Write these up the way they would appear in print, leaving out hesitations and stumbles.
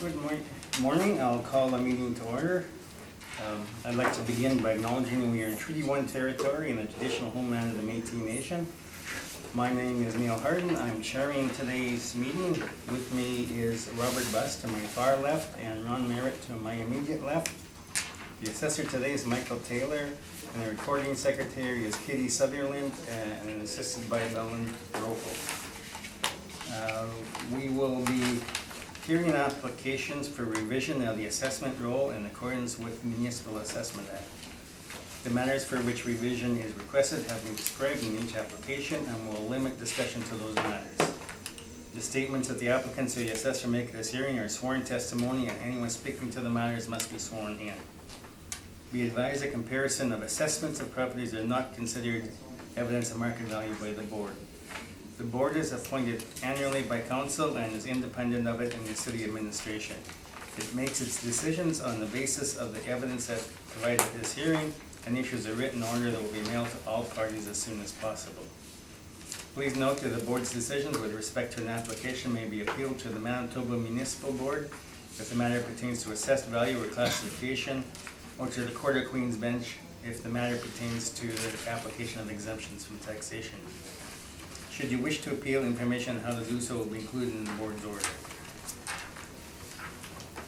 Good morning. I'll call the meeting to order. I'd like to begin by acknowledging we are in Treaty 1 territory and the traditional homeland of the Métis Nation. My name is Neil Harden. I'm chairing today's meeting. With me is Robert Buss to my far left and Ron Merritt to my immediate left. The assessor today is Michael Taylor, and the recording secretary is Kitty Sutherland, and assisted by Ellen Rocco. We will be hearing applications for revision of the assessment roll in accordance with Municipal Assessment Act. The matters for which revision is requested have been described in each application and will limit discussion to those matters. The statements that the applicants or the assessor make at this hearing are sworn testimony, and anyone speaking to the matters must be sworn in. Be advised that comparison of assessments of properties are not considered evidence of market value by the board. The board is appointed annually by council and is independent of it in the city administration. It makes its decisions on the basis of the evidence that provided at this hearing and issues a written order that will be mailed to all parties as soon as possible. Please note that the board's decisions with respect to an application may be appealed to the Manitoba Municipal Board if the matter pertains to assessed value or classification, or to the Court of Queen's Bench if the matter pertains to the application of exemptions from taxation. Should you wish to appeal, information on how to do so will be included in the board's order.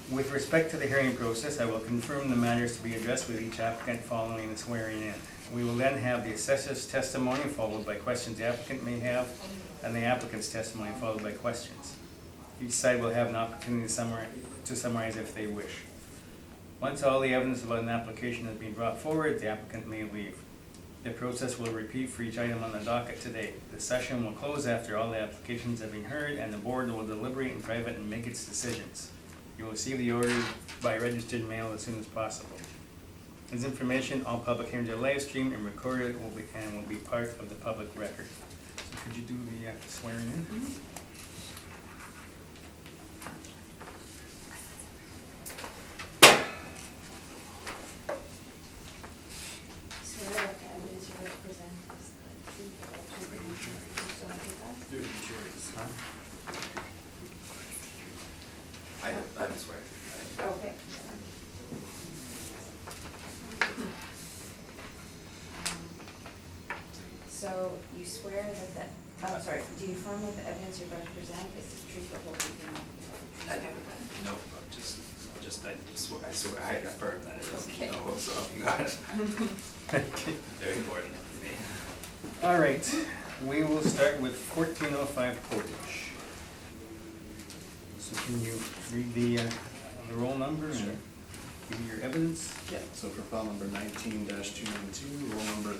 With respect to the hearing process, I will confirm the matters to be addressed with each applicant following the swearing in. We will then have the assessor's testimony followed by questions the applicant may have, and the applicant's testimony followed by questions. Each side will have an opportunity to summarize if they wish. Once all the evidence about an application has been brought forward, the applicant may leave. The process will repeat for each item on the docket today. The session will close after all the applications have been heard, and the board will deliberate in private and make its decisions. You will receive the order by registered mail as soon as possible. As information, all public hearings are live streamed and recorded and will be part of the public record. So could you do the swearing in? Mm-hmm. I swear. Okay. So you swear that do you affirm that the evidence you're going to present is the truth, the whole truth, and nothing but the truth? No, I swear, I affirm that it is. Okay. No, so you got it. Very important for me. All right, we will start with 1405 Portage. So can you read the roll number and give me your evidence? Yeah, so for file number 19-292, roll number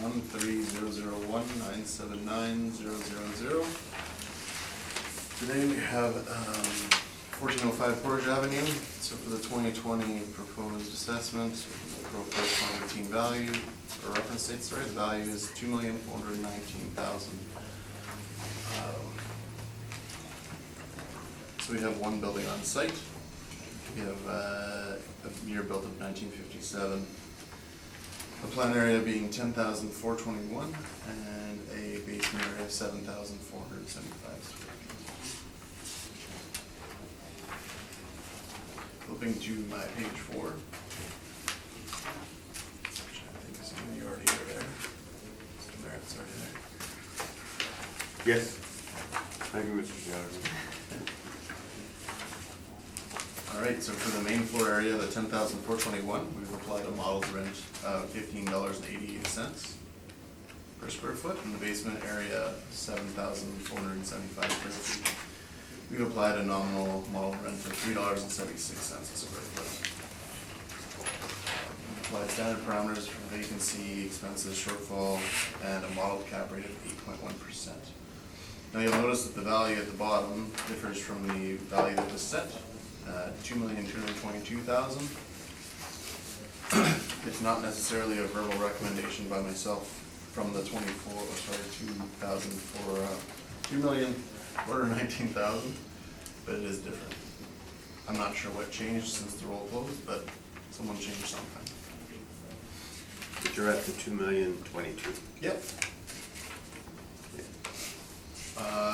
13001979000. Today we have 1405 Portage Avenue. So for the 2020 proposed assessment, proposed team value, or reference date, sorry, the value is $2,419,000. So we have one building on site. We have a year built of 1957. The plan area being 10,421 and a basement area of 7,475 square feet. Flipping to my page 4, which I think is in the already there. Mr. Merritt's already there. Yes. Thank you, Mr. Chairman. All right, so for the main floor area, the 10,421, we've applied a modeled rent of $15.88 per square foot. In the basement area, 7,475 square feet. We've applied a nominal modeled rent of $3.76 a square foot. We've applied standard parameters for vacancy, expenses, shortfall, and a modeled cap rate of 8.1%. Now you'll notice that the value at the bottom differs from the value that was set. $2,222,000. It's not necessarily a verbal recommendation by myself from the 2000 for $2,419,000, but it is different. I'm not sure what changed since the roll closed, but someone changed something. But you're at the $2,022,000. Yep.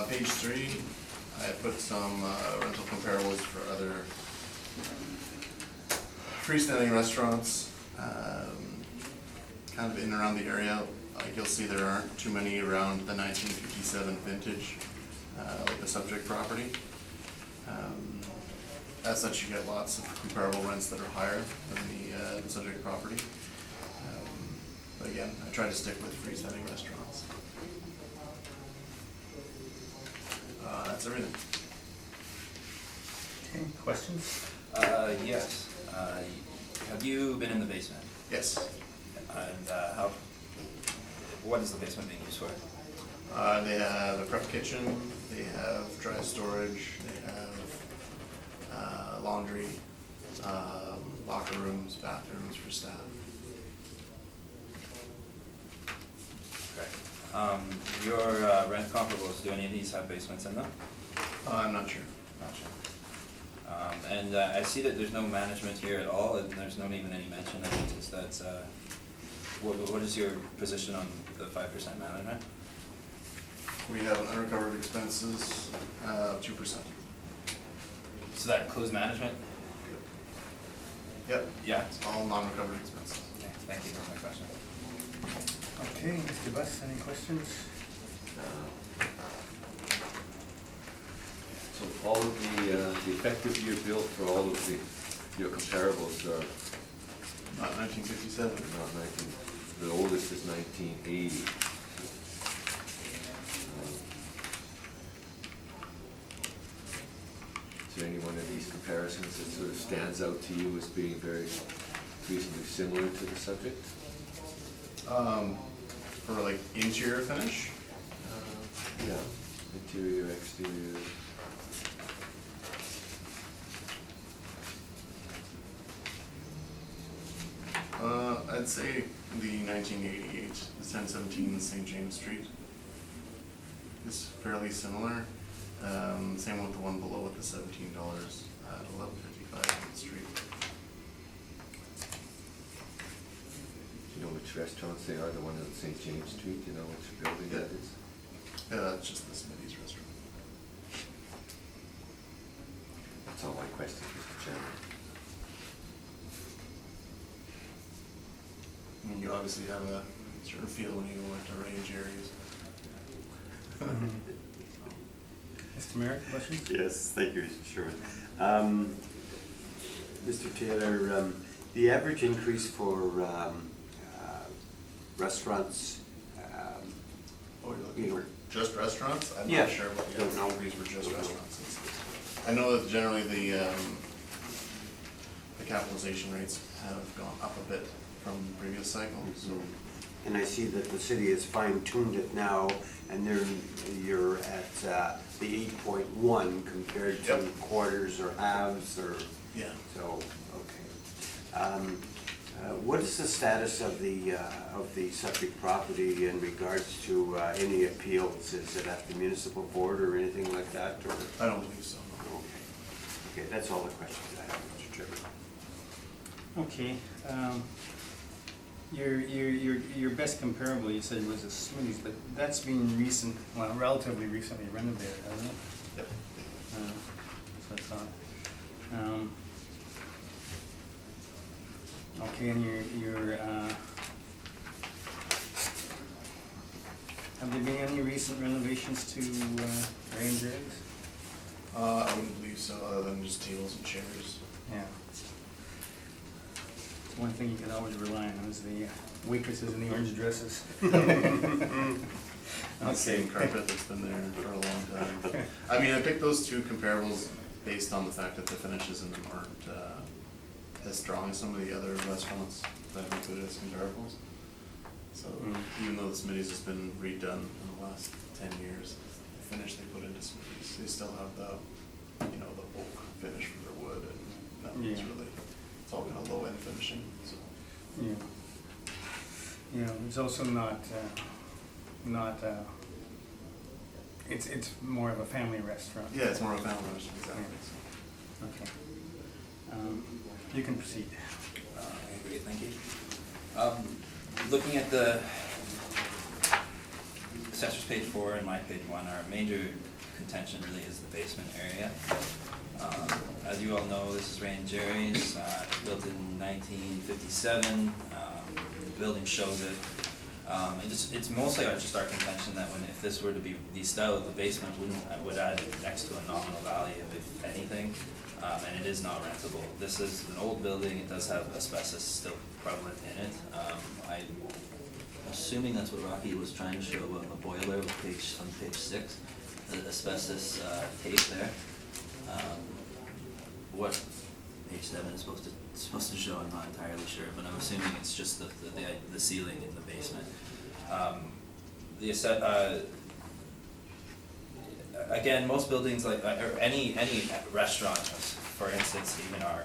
Page 3, I put some rental comparables for other freestanding restaurants, kind of in and around the area. Like you'll see there aren't too many around the 1957 vintage, like the subject property. As such, you get lots of comparable rents that are higher than the subject property. But again, I try to stick with freestanding restaurants. That's everything. Okay, questions? Yes. Have you been in the basement? Yes. And what is the basement being used for? They have a prep kitchen, they have dry storage, they have laundry, locker rooms, bathrooms for staff. Okay. Your rent comparables, do any of these have basements in them? I'm not sure. Not sure. And I see that there's no management here at all, and there's not even any mention of it. Is that, what is your position on the 5% management? We have an unrecovered expenses of 2%. So that includes management? Yep, Yeah. it's all non-recovered expenses. Okay, thank you, that's my question. Okay, Mr. Buss, any questions? So all of the effective year bill for all of your comparables are Not 1957. not 19, the oldest is 1980. Is there any one of these comparisons that sort of stands out to you as being very reasonably similar to the subject? For like interior finish, Yeah, interior, exterior. I'd say the 1988, the 1017 St. James Street is fairly similar. Same with the one below with the $17 at 1155 Main Street. Do you know which restaurants they are, the one on St. James Street, do you know which building that Yeah. is? Yeah, that's just the Smitty's restaurant. That's all my questions, Mr. Chairman. I mean, you obviously have a certain feel when you go into range areas. Mr. Merrick, questions? Yes, thank you, Mr. Sherman. Mr. Taylor, the average increase for restaurants, Oh, you're looking for just restaurants? I'm Yeah. not sure what the Don't know. increase for just restaurants is. I know that generally the capitalization rates have gone up a bit from previous cycles, so. and I see that the city has fine-tuned it now, and you're at the 8.1 compared to Yep. quarters or halves or, Yeah. so, okay. What is the status of the subject property in regards to any appeals? Is it at the municipal board or anything like that, or? I don't believe so. Okay, that's all the questions I have, Mr. Chairman. Okay, your best comparable, you said, was a Smitty's, but that's been recent, well, relatively recently renovated, hasn't it? Yep. So I thought. Okay, and have there been any recent renovations to range areas? I wouldn't believe so, other than just tables and chairs. Yeah. One thing you can always rely on is the waitresses in the orange dresses. The same carpet that's been there for a long time. I mean, I picked those two comparables based on the fact that the finishes in them aren't as strong as some of the other restaurants that I've included as comparables. So even though the Smitty's has been redone in the last 10 years, the finish they put into Smitty's, they still have the bulk finish for their wood, and nothing's Yeah. really, it's all kind of low end finishing, so. Yeah. Yeah, it's also not, it's more of a family restaurant. Yeah, it's more of a family restaurant, exactly, so. Okay. You can proceed. Great, thank you. Looking at the assessors page 4 and my page 1, our major contention really is the basement area. as you all know, this is Rain Jerry's, built in 1957. The building shows it. It's mostly just our contention that if this were to be the style of the basement, would add next to a nominal value, if anything, and it is not rentable. This is an old building, it does have asbestos still prevalent in it. I'm assuming that's what Rocky was trying to show on the boiler on page 6, the asbestos tape there. What page 7 is supposed to show, I'm not entirely sure, but I'm assuming it's just the ceiling in the basement. Again, most buildings or any restaurant, for instance, even our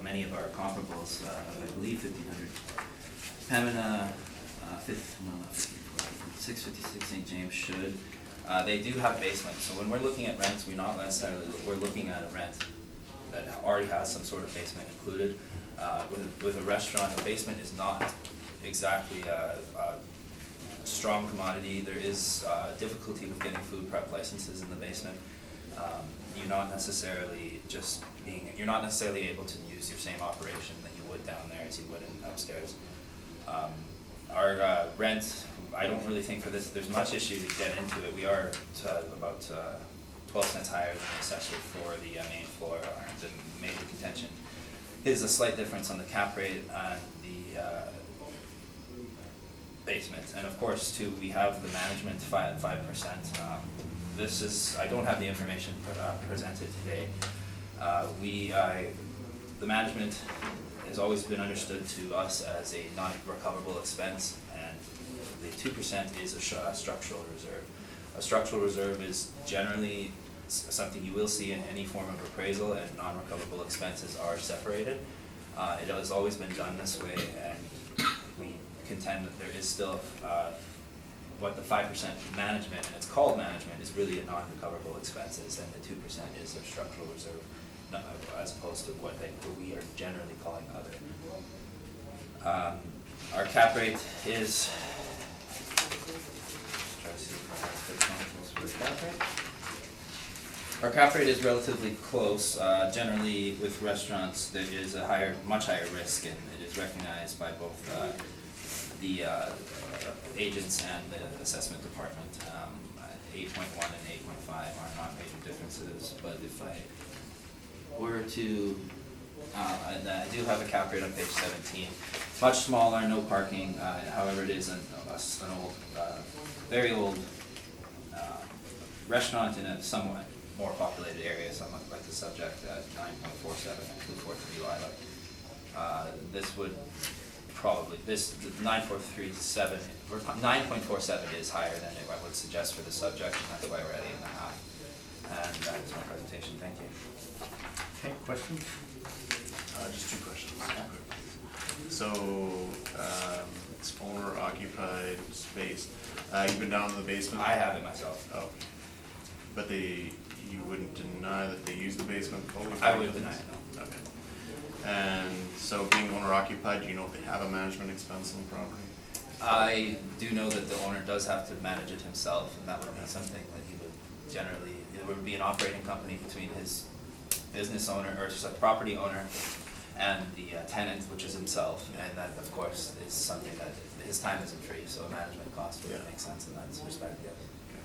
many of our comparables, I believe 1500 Pembina, 656 St. James should. They do have basements, so when we're looking at rents, we're looking at a rent that already has some sort of basement included. With a restaurant, a basement is not exactly a strong commodity. There is difficulty with getting food prep licenses in the basement. You're not necessarily able to use your same operation that you would down there as you would in upstairs. Our rent, I don't really think for this, there's much issue to get into it. We are about 12 cents higher than the assessor for the main floor. The major contention is a slight difference on the cap rate and the basement. And of course, too, we have the management 5%. This is, I don't have the information presented today. The management has always been understood to us as a non-recoverable expense, and the 2% is a structural reserve. A structural reserve is generally something you will see in any form of appraisal, and non-recoverable expenses are separated. It has always been done this way, and we contend that there is still what the 5% management, and it's called management, is really a non-recoverable expenses, and the 2% is a structural reserve, as opposed to what we are generally calling other. Our cap rate is, try to see if I have the examples for the cap rate. Our cap rate is relatively close. Generally, with restaurants, there is a much higher risk, and it is recognized by both the agents and the assessment department. 8.1 and 8.5 are not major differences, but if I were to, and I do have a cap rate on page 17. Much smaller, no parking. However, it is an old, very old restaurant in a somewhat more populated area, somewhat like the subject at 9.47 and 4.3 Lilac. This would probably, the 9.47 is higher than I would suggest for the subject, and that's why we're at 8.5. And that is my presentation. Thank you. Okay, questions? Just 2 questions. So, it's owner occupied space. You've been down to the basement? I have it myself. Oh. But you wouldn't deny that they use the basement fully? I would deny it, no. Okay. And so being owner occupied, do you know if they have a management expense on the property? I do know that the owner does have to manage it himself, and that would be something that he would generally, it would be an operating company between his business owner, or just a property owner, and the tenant, which is himself, and that, of course, is something that his time isn't free, so a management cost would make sense in that respect, yes. Okay.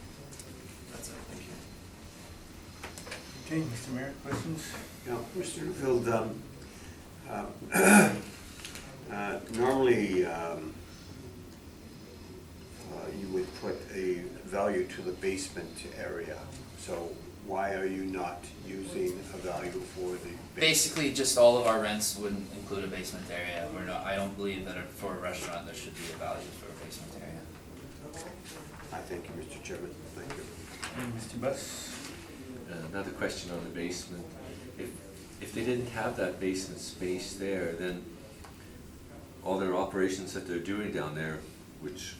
That's it, thank you. Okay, Mr. Mayor, questions? Yeah, Mr. Newfield, normally you would put a value to the basement area, so why are you not using a value for the basement? Basically, just all of our rents wouldn't include a basement area. I don't believe that for a restaurant there should be a value for a basement area. I thank you, Mr. Chairman, thank you. And Mr. Buss? Another question on the basement. If they didn't have that basement space there, then all their operations that they're doing down there, which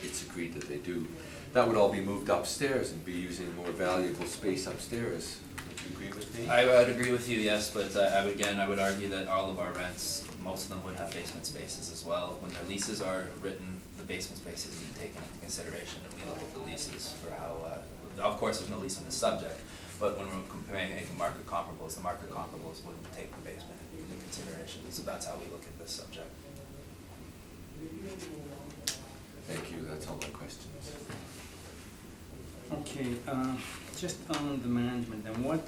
it's agreed that they do, that would all be moved upstairs and be using more valuable space upstairs. Would you agree with me? I would agree with you, yes, but I would argue that all of our rents, most of them would have basement spaces as well. When their leases are written, the basement spaces need taken into consideration, and we look at the leases for how, of course, there's no lease on the subject, But when we're comparing market comparables, the market comparables wouldn't take the basement into consideration, so that's how we look at this subject. Thank you, that's all my questions. Okay, just on the management, then what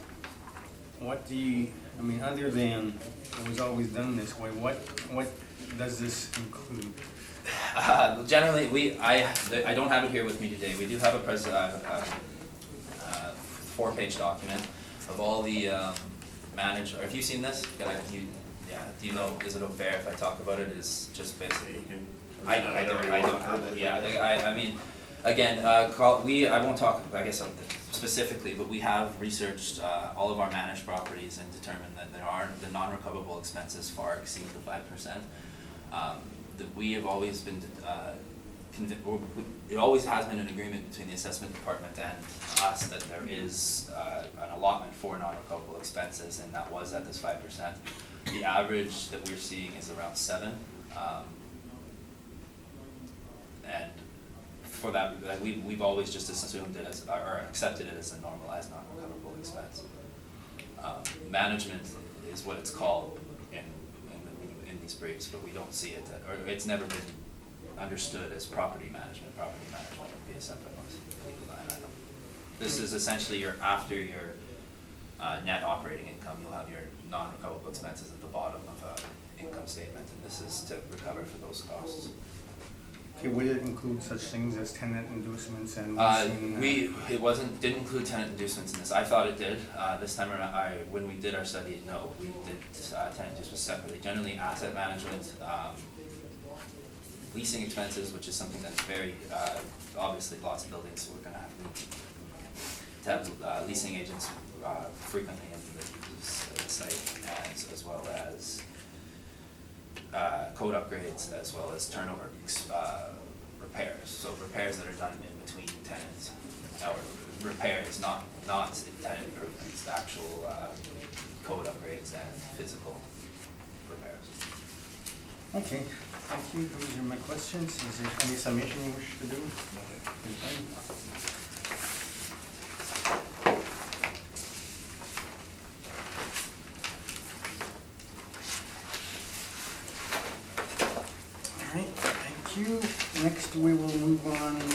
do you, I mean, other than it was always done this way, what does this include? Generally, I don't have it here with me today. We do have a 4-page document of all the managed. Or have you seen this? Do you know? Is it fair if I talk about it? It's just basically. I don't have it. Yeah, I mean, again, I won't talk, I guess, specifically, but we have researched all of our managed properties and determined that the non-recoverable expenses far exceed the 5%. That we have always been, it always has been an agreement between the assessment department and us that there is an allotment for non-recoverable expenses, and that was at this 5%. The average that we're seeing is around 7%. And for that, we've always just assumed it as, or accepted it as a normalized non-recoverable expense. Management is what it's called in these briefs, but we don't see it, or it's never been understood as property management. Property management would be a separate legal line item. This is essentially after your net operating income, you'll have your non-recoverable expenses at the bottom of an income statement, and this is to recover for those costs. Okay, would it include such things as tenant inducements and leasing? Didn't include tenant inducements in this. I thought it did. This time around, when we did our study, no, we did tenant inducements separately. Generally, asset management, leasing expenses, which is something that's very, obviously lots of buildings, so we're gonna have to have leasing agents frequently into the site, as well as code upgrades, as well as turnover repairs. So repairs that are done in between tenants, or repairs, not tenant improvements, the actual code upgrades and physical repairs. Okay, thank you. Those are my questions. Is there any summation you wish to do? Okay. Alright, thank you. Next, we will move on to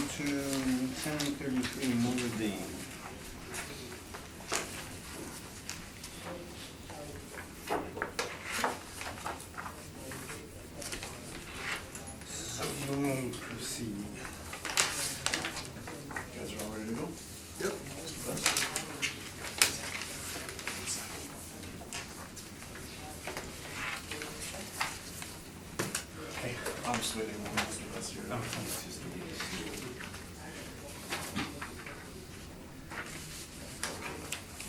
1033 Molding. So you may proceed. You guys are all ready to go? Yep. Okay. I'm just waiting on most of us here.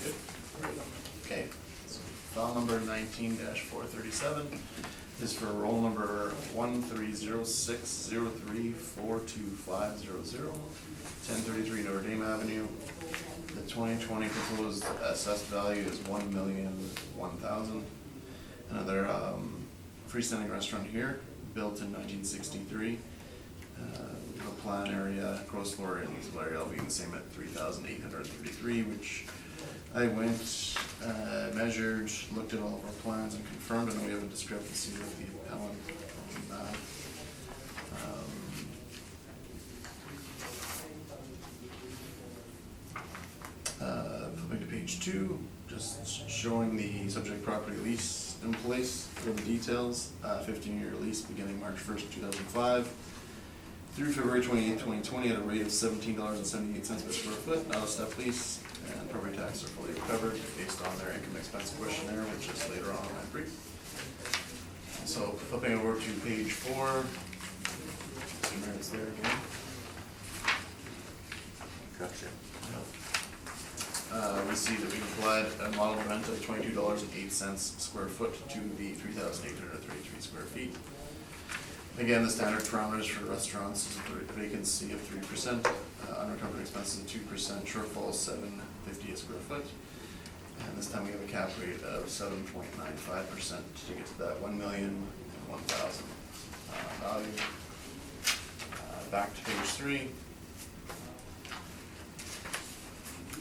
Good. Okay, so file number 19-437 is for roll number 1306034250, 1033 Notre Dame Avenue. The 2020 proposed assessed value is $1,001,000. Another freestanding restaurant here, built in 1963. The plan area, gross floor and leasable area all being the same at 3,833, which I went, measured, looked at all of our plans and confirmed, and we have a discrepancy with the appellant on that. Flipping to page 2, just showing the subject property lease in place for the details. 15-year lease beginning March 1st, 2005 through February 28th, 2020 at a rate of $17.78 per square foot, not a step lease, and property taxes are fully recovered based on their income expense questionnaire, which is later on in my brief. So flipping over to page 4, it's there again. Gotcha. We see that we applied a model rent of $22.08 square foot to the 3,833 square feet. Again, the standard parameters for restaurants is a vacancy of 3%, unrecovered expenses of 2%, shortfall is $7.50 a square foot. And this time we have a cap rate of 7.95% to get to that $1,001,000 value. Back to page 3.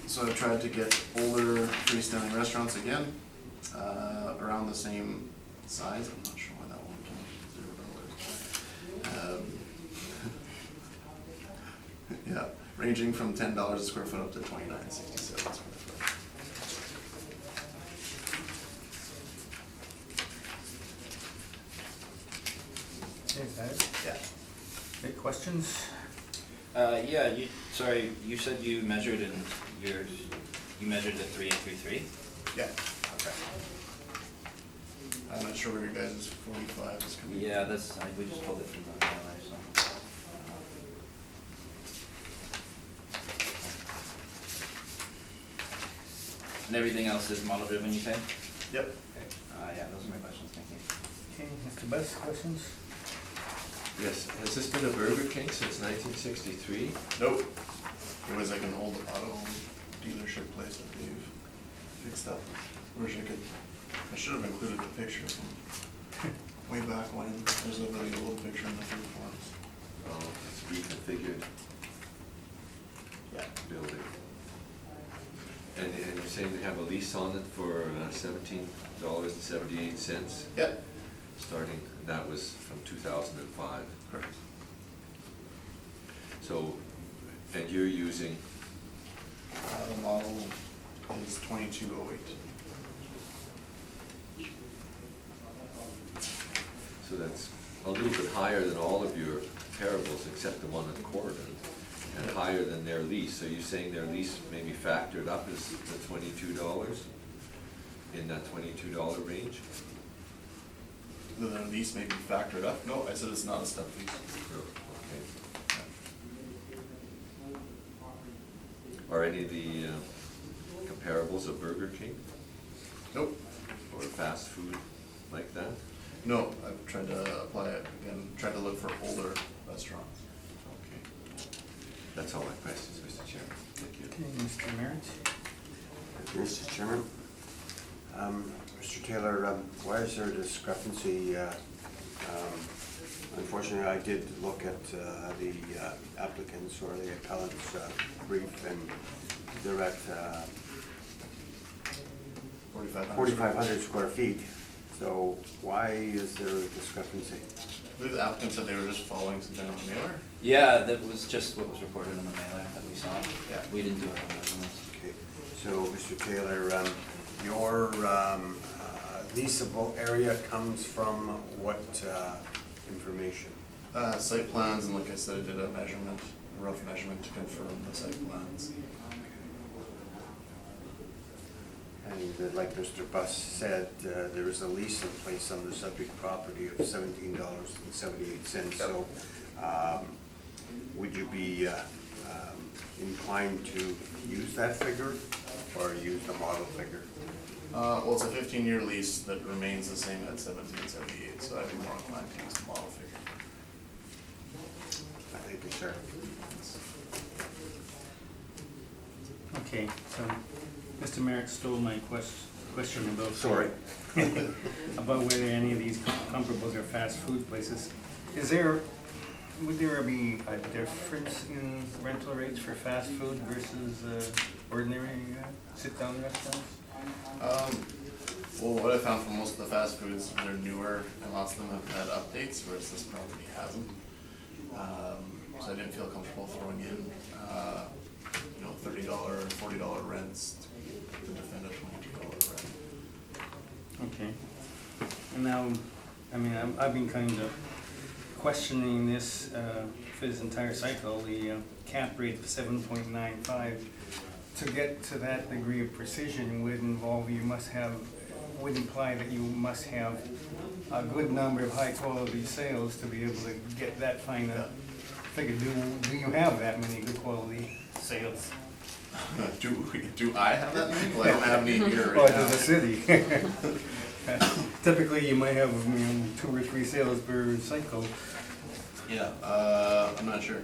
So I've tried to get older freestanding restaurants again, around the same size. I'm not sure why that one came $0. Yeah, ranging from $10 a square foot up to $29.67 a square foot. Okay, got it. Yeah. Any questions? Yeah, you said you measured you measured the 3 and 3/3? Yeah, Okay. I'm not sure where your guys' 45 is coming. Yeah, we just pulled it from the mailer, so. And everything else is model driven, you say? Yep. Okay, yeah, those are my questions, thank you. Okay, Mr. Best, questions? Yes, has this been a Burger King since 1963? Nope. It was like an old auto dealership place that they've fixed up. Wish I should have included the picture from way back when. There's a really old picture in the food forms. Oh, it's reconfigured Yeah. building. And you're saying they have a lease on it for $17.78, Yep. starting, that was from 2005. Correct. So, and you're using, The model is 2208. so that's a little bit higher than all of your comparables except the one in Corydon, and higher than their lease. So you're saying their lease may be factored up as the $22, in that $22 range? The lease may be factored up. No, I said it's not a step lease. No, okay. Are any of the comparables of Burger King Nope. or fast food like that? No, I've tried to apply it again, tried to look for older restaurants. Okay. That's all my questions, Mr. Chairman. Thank you. Okay, Mr. Merritt? Mr. Chairman, Mr. Taylor, why is there a discrepancy? Unfortunately, I did look at the applicants or the appellant's brief, and they're at 4,500 square feet. So why is there a discrepancy? I believe the applicant said they were just following something on the mailer. Yeah, that was just what was reported in the mailer that we saw. Yeah. We didn't do it on measurements. Okay, so Mr. Taylor, your leasable area comes from what information? Site plans, and like I said, I did a measurement, a rough measurement to confirm the site plans. And like Mr. Buss said, there is a lease in place on the subject property of $17.78. So would you be inclined to use that figure or use the model figure? Well, it's a 15-year lease that remains the same at $17.78, so I'd be more inclined to use the model figure. Thank you, sir. Okay, so Mr. Merritt stole my question about. Sorry. About whether any of these comparables are fast food places. Would there be a difference in rental rates for fast food versus ordinary sit-down restaurants? Well, what I found from most of the fast foods, they're newer, and lots of them have had updates, whereas this property hasn't. So I didn't feel comfortable throwing in, $30 or $40 rents to defend a $22 rent. Okay. And now, I mean, I've been kind of questioning this for this entire cycle, the cap rate of 7.95. To get to that degree of precision would imply that you must have a good number of high-quality sales to be able to get that fine a figure. Do you have that many good-quality sales? Do I have that many? Well, I don't have any here Well, right now. to the city. Typically, you might have 2 or 3 sales per cycle. Yeah, I'm not sure.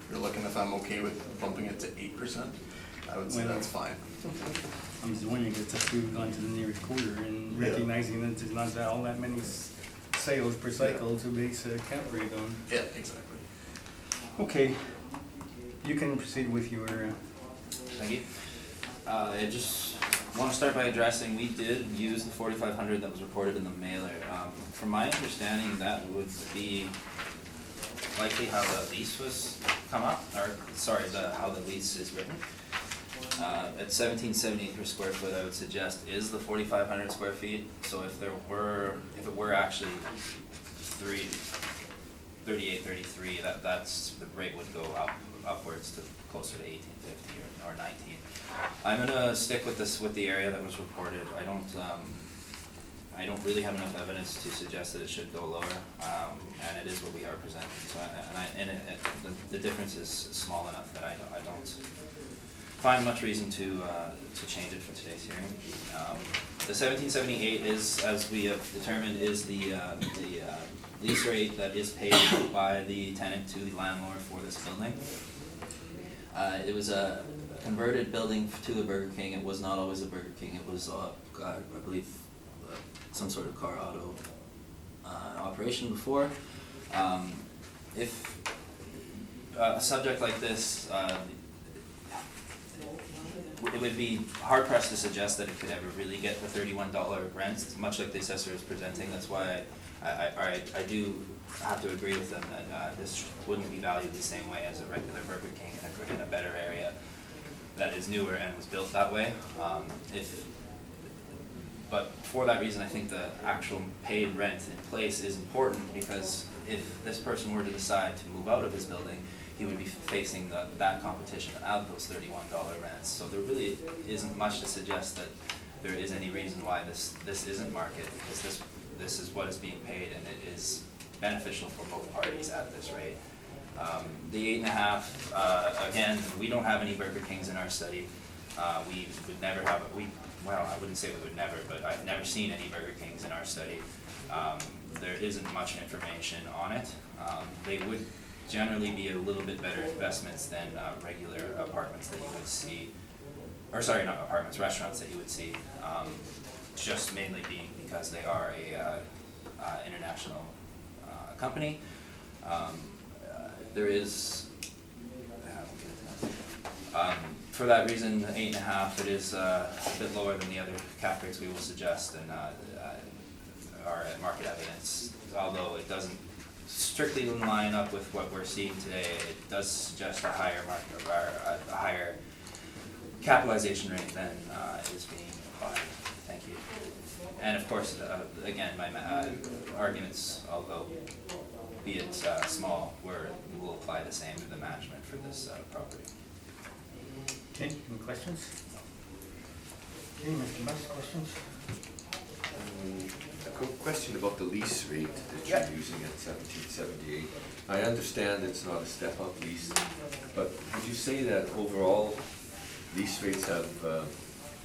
You're looking if I'm okay with bumping it to 8%? I would say Well, that's fine. I'm just wondering if we've gone to the nearest quarter and Yeah. recognizing that there's not all that many sales per cycle to base a cap rate on. Yeah, exactly. Okay, you can proceed with your, Thank you. I just wanna start by addressing, we did use the 4,500 that was reported in the mailer. From my understanding, that would be likely how the lease was come up, or, sorry, how the lease is written. At 17.78 per square foot, I would suggest is the 4,500 square feet, so if it were actually 38, 33, that's, the rate would go upwards to closer to 1850 or 19. I'm gonna stick with the area that was reported. I don't really have enough evidence to suggest that it should go lower, and it is what we are presenting. So, the difference is small enough that I don't find much reason to change it for today's hearing. The 1778 is, as we have determined, is the lease rate that is paid by the tenant to the landlord for this building. It was a converted building to a Burger King. It was not always a Burger King. It was, I believe, some sort of car auto operation before. If a subject like this, it would be hard pressed to suggest that it could ever really get the $31 rent, much like the assessor is presenting. That's why I do have to agree with them that this wouldn't be valued the same way as a regular Burger King in a better area that is newer and was built that way. But for that reason, I think the actual paid rent in place is important, because if this person were to decide to move out of his building, he would be facing that competition of those $31 rents. So there really isn't much to suggest that there is any reason why this isn't market, because this is what is being paid, and it is beneficial for both parties at this rate. The 8.5, again, we don't have any Burger Kings in our study. We would never have, well, I wouldn't say we would never, but I've never seen any Burger Kings in our study. There isn't much information on it. They would generally be a little bit better investments than regular apartments that you would see, or sorry, not apartments, restaurants that you would see, just mainly being because they are a international company. There is, for that reason, 8.5, it is a bit lower than the other cap rates we will suggest, and are at market evidence. Although it doesn't strictly line up with what we're seeing today, it does suggest a higher market, or a higher capitalization rate than is being applied. Thank you. And of course, again, my arguments, although be it small, will apply the same to the management for this property. Okay, any questions? Okay, Mr. Buss, questions? A question about the lease rate that Yeah. you're using at 1778. I understand it's not a step-up lease, but would you say that overall lease rates have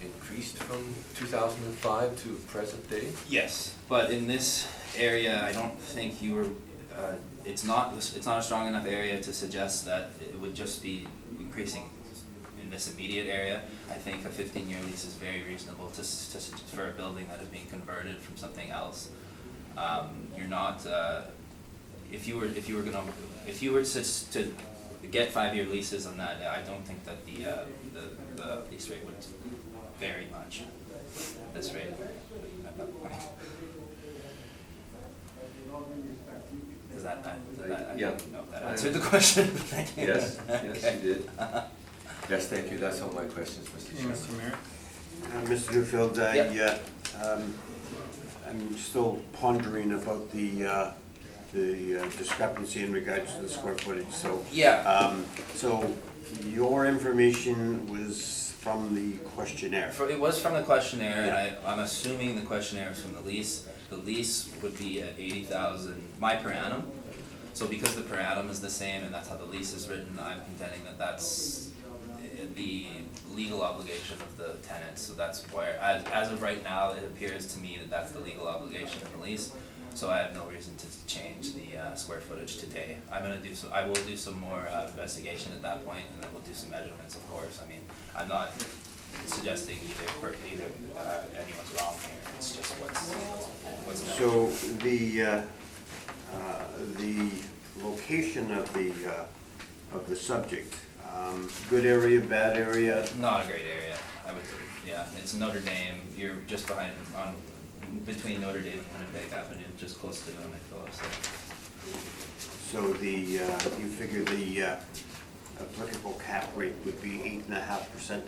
increased from 2005 to present day? Yes, but in this area, I don't think you were, it's not a strong enough area to suggest that it would just be increasing in this immediate area. I think a 15-year lease is very reasonable for a building that is being converted from something else. You're not, if you were to get 5-year leases on that, I don't think that the lease rate would vary much. This rate at that point. Does that Yeah. No, that answered the question. Thank you. Yes, yes, Okay. you did. Yes, thank you, that's all my questions, Mr. Okay, Chairman. Mr. Mayor? Mr. Newfield, Yeah. I'm still pondering about the discrepancy in regards to the square footage, so. Yeah. So your information was from the questionnaire? It was from the questionnaire, and I'm assuming the questionnaire is from the lease. The lease would be at 80,000, my per annum. So because the per annum is the same and that's how the lease is written, I'm contending that that's the legal obligation of the tenant. So that's where, as of right now, it appears to me that that's the legal obligation of the lease. So I have no reason to change the square footage today. I will do some more investigation at that point, and then we'll do some measurements, of course. I mean, I'm not suggesting either anyone's wrong here. It's just what's So the location of the subject, good area, bad area? not a great area. I would, yeah, it's Notre Dame, you're just behind, between Notre Dame and Winnipeg Avenue, just close to Winnipeg, so. So you figure the applicable cap rate would be 8.5%?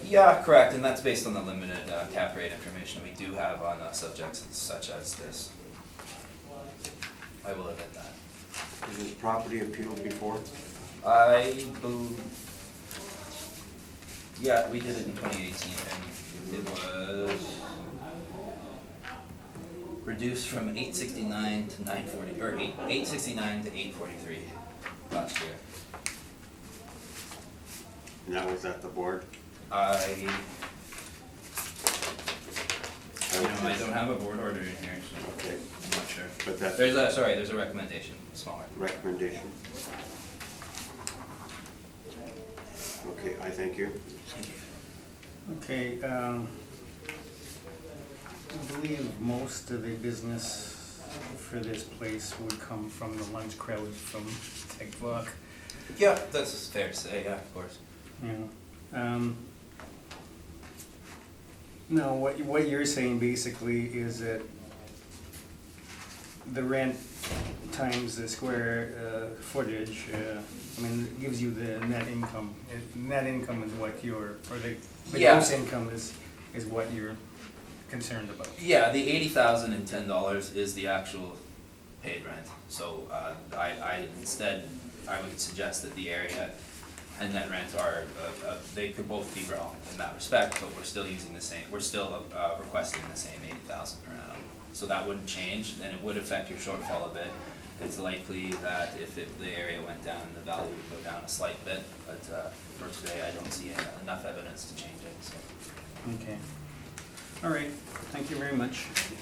Yeah, correct, and that's based on the limited cap rate information we do have on subjects such as this. I will admit that. Is this property appealed before? I believe, yeah, we did it in 2018, and it was reduced from 869 to 940, or 869 to 843 last year. And that was at the board? I don't have a board order in here, so Okay. I'm not sure. But that's There's a recommendation, smaller. recommendation. Okay, I thank you. Okay, I believe most of the business for this place would come from the lunch crowd from Tech. Yeah, that's fair to say, yeah, of course. Yeah. No, what you're saying basically is that the rent times the square footage, I mean, it gives you the net income. Net income is what you're, or the Yeah. gross income is what you're concerned about. Yeah, the $80,010 is the actual paid rent. So I instead, I would suggest that the area and net rent are, they could both be wrong in that respect, but we're still using the same, we're still requesting the same 80,000 per annum. So that wouldn't change, and it would affect your shortfall a bit. It's likely that if the area went down, the value would go down a slight bit, but for today, I don't see enough evidence to change it, so. Okay. All right, thank you very much. Okay.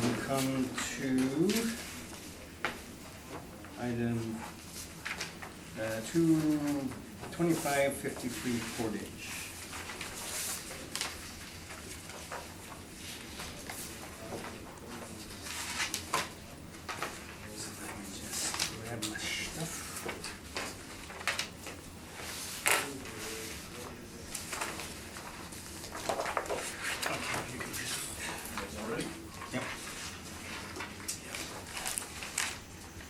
We come to item 2553 Portage. So let me just grab my stuff. Okay, you can just. All right. Yep.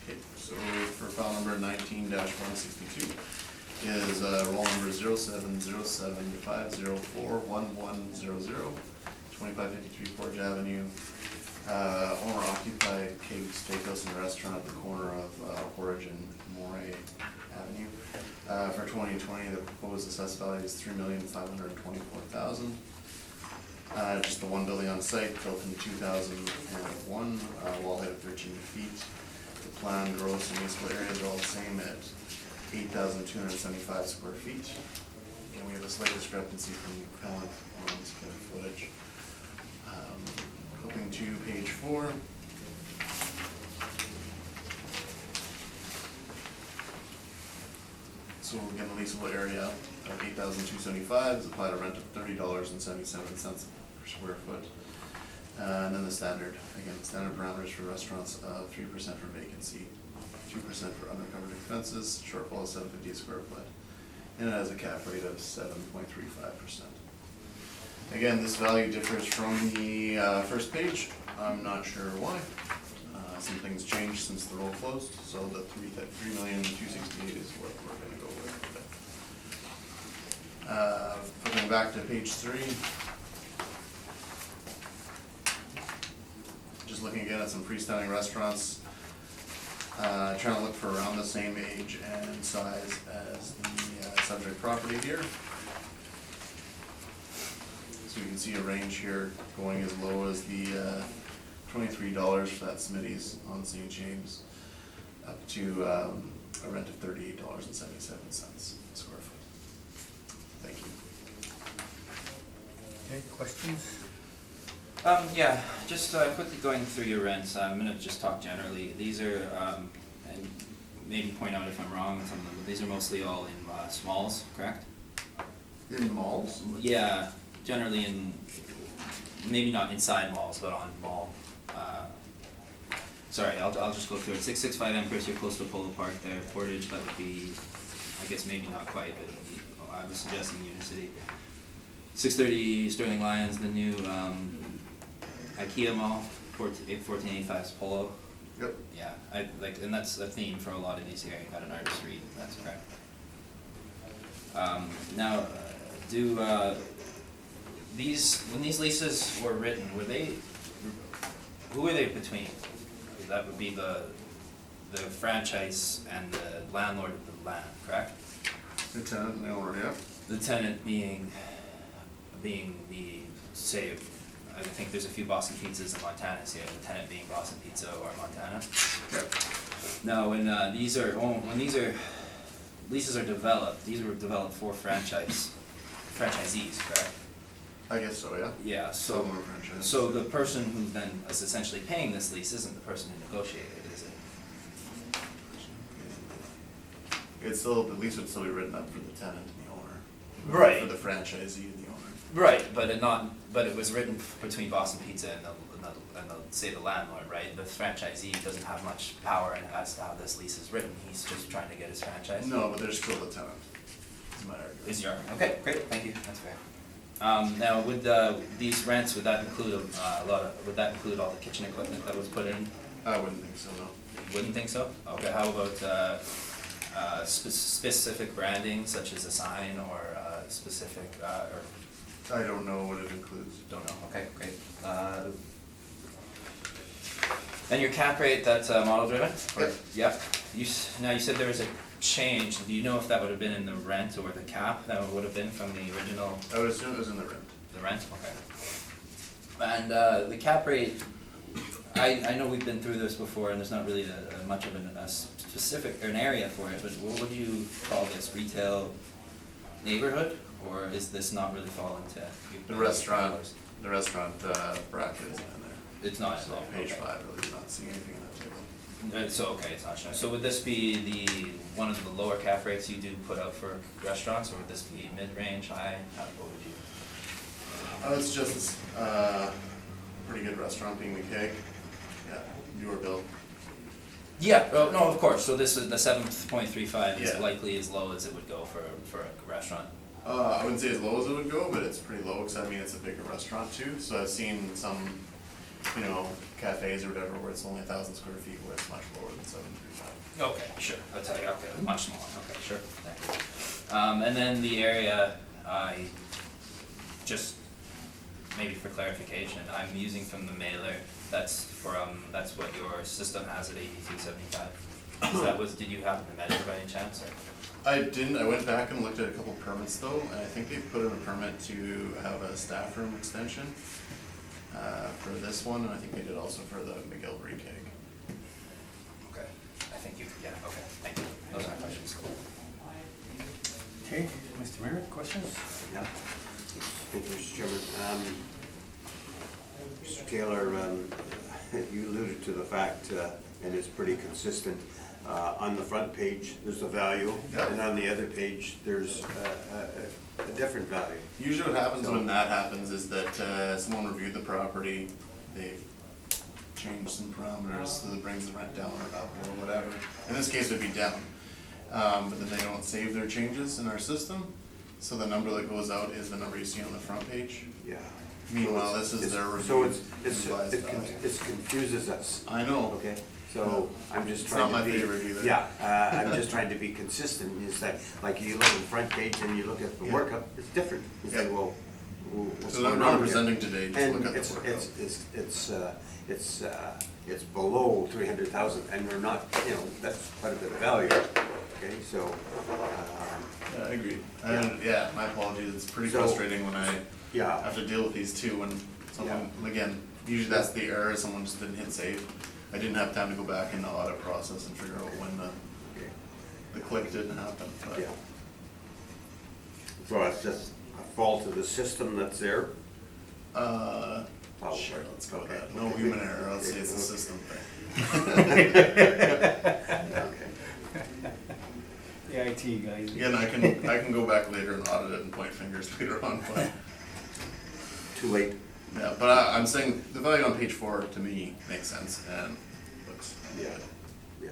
Okay, so for file number 19-162 is roll number 0707504110, 2553 Portage Avenue. Owner occupied Keg Steakhouse and Restaurant at the corner of Portage and Moray Avenue. For 2020, the proposed assessed value is $3,524,000. Just the one building on site, built in 2001, wall height of 13 feet. The planned gross and useful areas are all the same at 8,275 square feet. And we have a slight discrepancy from the appellant on square footage. Flipping to page 4. So we're getting a leasable area of 8,275, is applied a rent of $30.77 per square foot. And then the standard, again, standard parameters for restaurants of 3% for vacancy, 2% for undercovered expenses, shortfall of $7.50 a square foot. And it has a cap rate of 7.35%. Again, this value differs from the first page. I'm not sure why. Some things changed since the roll closed, so the $3,268,000 is what we're gonna go with. Flipping back to page 3. Just looking again at some freestanding restaurants. Trying to look for around the same age and size as the subject property here. So you can see a range here going as low as the $23 for that Smitty's on St. James, up to a rent of $38.77 a square foot. Thank you. Okay, questions? Yeah, just quickly going through your rents, I'm gonna just talk generally. These are, and maybe point out if I'm wrong on some of them, but these are mostly all in smalls, correct? In malls? Yeah, generally in, maybe not inside malls, but on mall. Sorry, I'll just go through it. 665 Amherst, you're close to Polo Park there. Portage, that would be, I guess maybe not quite, but I was suggesting Unicity. 630 Sterling Lions, the new IKEA mall. 1485 is Polo. Yep. Yeah, I like, and that's a theme for a lot of these here. You got an artist read, that's correct. Now, do these, when these leases were written, were they, who were they between? That would be the franchise and the landlord of the land, correct? The tenant and the owner, yeah. The tenant being the, say, I think there's a few Boston Pizzas and Montanas here, the tenant being Boston Pizza or Montana. Yep. Now, when leases are developed, these were developed for franchisees, correct? I guess so, yeah. Yeah, so, Some are franchise. so the person who then is essentially paying this lease isn't the person who negotiated it, is it? It's still, the lease would still be written up for the tenant and the owner. Right. For the franchisee and the owner. Right, but it was written between Boston Pizza and the say the landlord, right? The franchisee doesn't have much power in as to how this lease is written, he's just trying to get his franchise. No, but there's still the tenant, is my argument. Is your, okay, great, thank you, that's fair. Now, would these rents, would that include would that include all the kitchen equipment that was put in? I wouldn't think so, no. Wouldn't think so? Okay, how about specific branding such as a sign or specific, or, I don't know what it includes. don't know, okay, great. And your cap rate, that's model driven? Yep. Yep. Now, you said there was a change, do you know if that would have been in the rent or the cap that would have been from the original? I would assume it was in the rent. The rent, okay. And the cap rate, I know we've been through this before, and there's not really much of a specific, or an area for it, but what would you call this, retail neighborhood? Or is this not really fall into? The restaurant bracket isn't in there. It's not in So there, page okay. 5 really is not seeing anything in that table. So, okay, it's not showing. So would this be one of the lower cap rates you do put out for restaurants, or would this be mid-range, high? What would you? It's just pretty good restaurant being the Keg. Yeah, your bill. Yeah, no, of course, so this is, the 7.35 is Yeah. likely as low as it would go for a restaurant. I wouldn't say as low as it would go, but it's pretty low, because I mean, it's a bigger restaurant too, so I've seen some, cafes or whatever where it's only 1,000 square feet where it's much lower than 735. Okay, sure, I'll tell you, okay, much smaller, okay, sure, thank you. And then the area, just maybe for clarification, I'm using from the mailer, that's what your system has at 8275. Did you happen to measure by any chance, or? I didn't, I went back and looked at a couple permits though, and I think they put in a permit to have a staff room extension for this one, and I think they did also for the McGillivray Keg. Okay, I think yeah, okay, thank you, those are my questions. Okay, Mr. Merritt, questions? Yeah. Thank you, Mr. Chairman. Mr. Taylor, you alluded to the fact, and it's pretty consistent, on the front page, there's a value, Yeah. and on the other page, there's a different value. Usually what happens when that happens is that someone reviewed the property, they changed some parameters, so that brings the rent down or up or whatever. In this case, it'd be down. But then they don't save their changes in our system, so the number that goes out is the number you see on the front page. Yeah. Meanwhile, this is their review. So revised value. it confuses us, I know. okay? So I'm just It's trying not to be. my favorite either. Yeah, I'm just trying to be consistent, is that, like, you look at the front page and you look at the Yeah. workup, it's different. You say, Yeah. well, what's So going I'm on here? presenting today, just And look at the it's, workup. it's below 300,000, and we're not, that's quite a bit of value, okay, so, Yeah, I agree. Yeah. And yeah, my apologies, it's pretty So- frustrating when I yeah. have to deal with these two when someone, again, usually that's the error, someone just didn't hit save. I didn't have time to go back in the audit process and figure out when Okay. the click didn't happen, but. Yeah. So it's just a fault of the system that's there? Oh, Sure, let's go with okay, that. No okay. human error, let's say it's a system thing. Okay. The IT guys. Again, I can go back later and audit it and point fingers later on, but, Too late. yeah, but I'm saying the value on page 4 to me makes sense and looks Yeah. good. Yeah.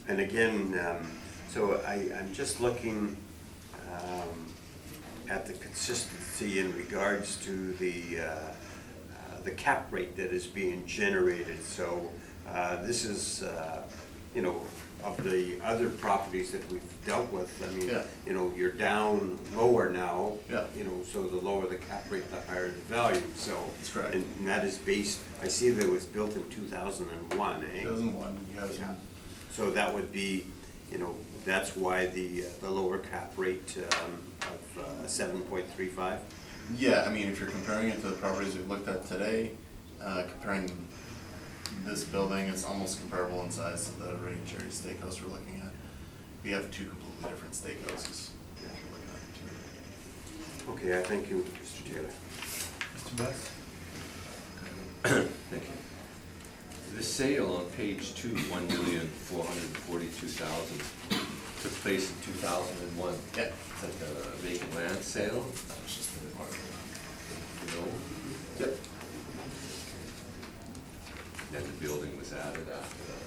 And again, so I'm just looking at the consistency in regards to the cap rate that is being generated. So this is, you know, of the other properties that we've dealt with, I mean, Yeah. you know, you're down lower now. Yeah. You know, so the lower the cap rate, the higher the value, so. That's correct. And that is based, I see that it was built in 2001, eh? 2001, you have Yeah. some, So that would be, you know, that's why the lower cap rate of 7.35? yeah, I mean, if you're comparing it to the properties we've looked at today, comparing this building, it's almost comparable in size to the Ray and Jerry Steakhouse we're looking at. We have two completely different steakhouses. if you're looking at the two. Okay, I thank you, Mr. Taylor. Mr. Best? Thank you. The sale on page 2, 1,442,000, took place in 2001. Yeah. Is that the vacant land sale? That was just the part. You know? Yep. Then the building was added after that.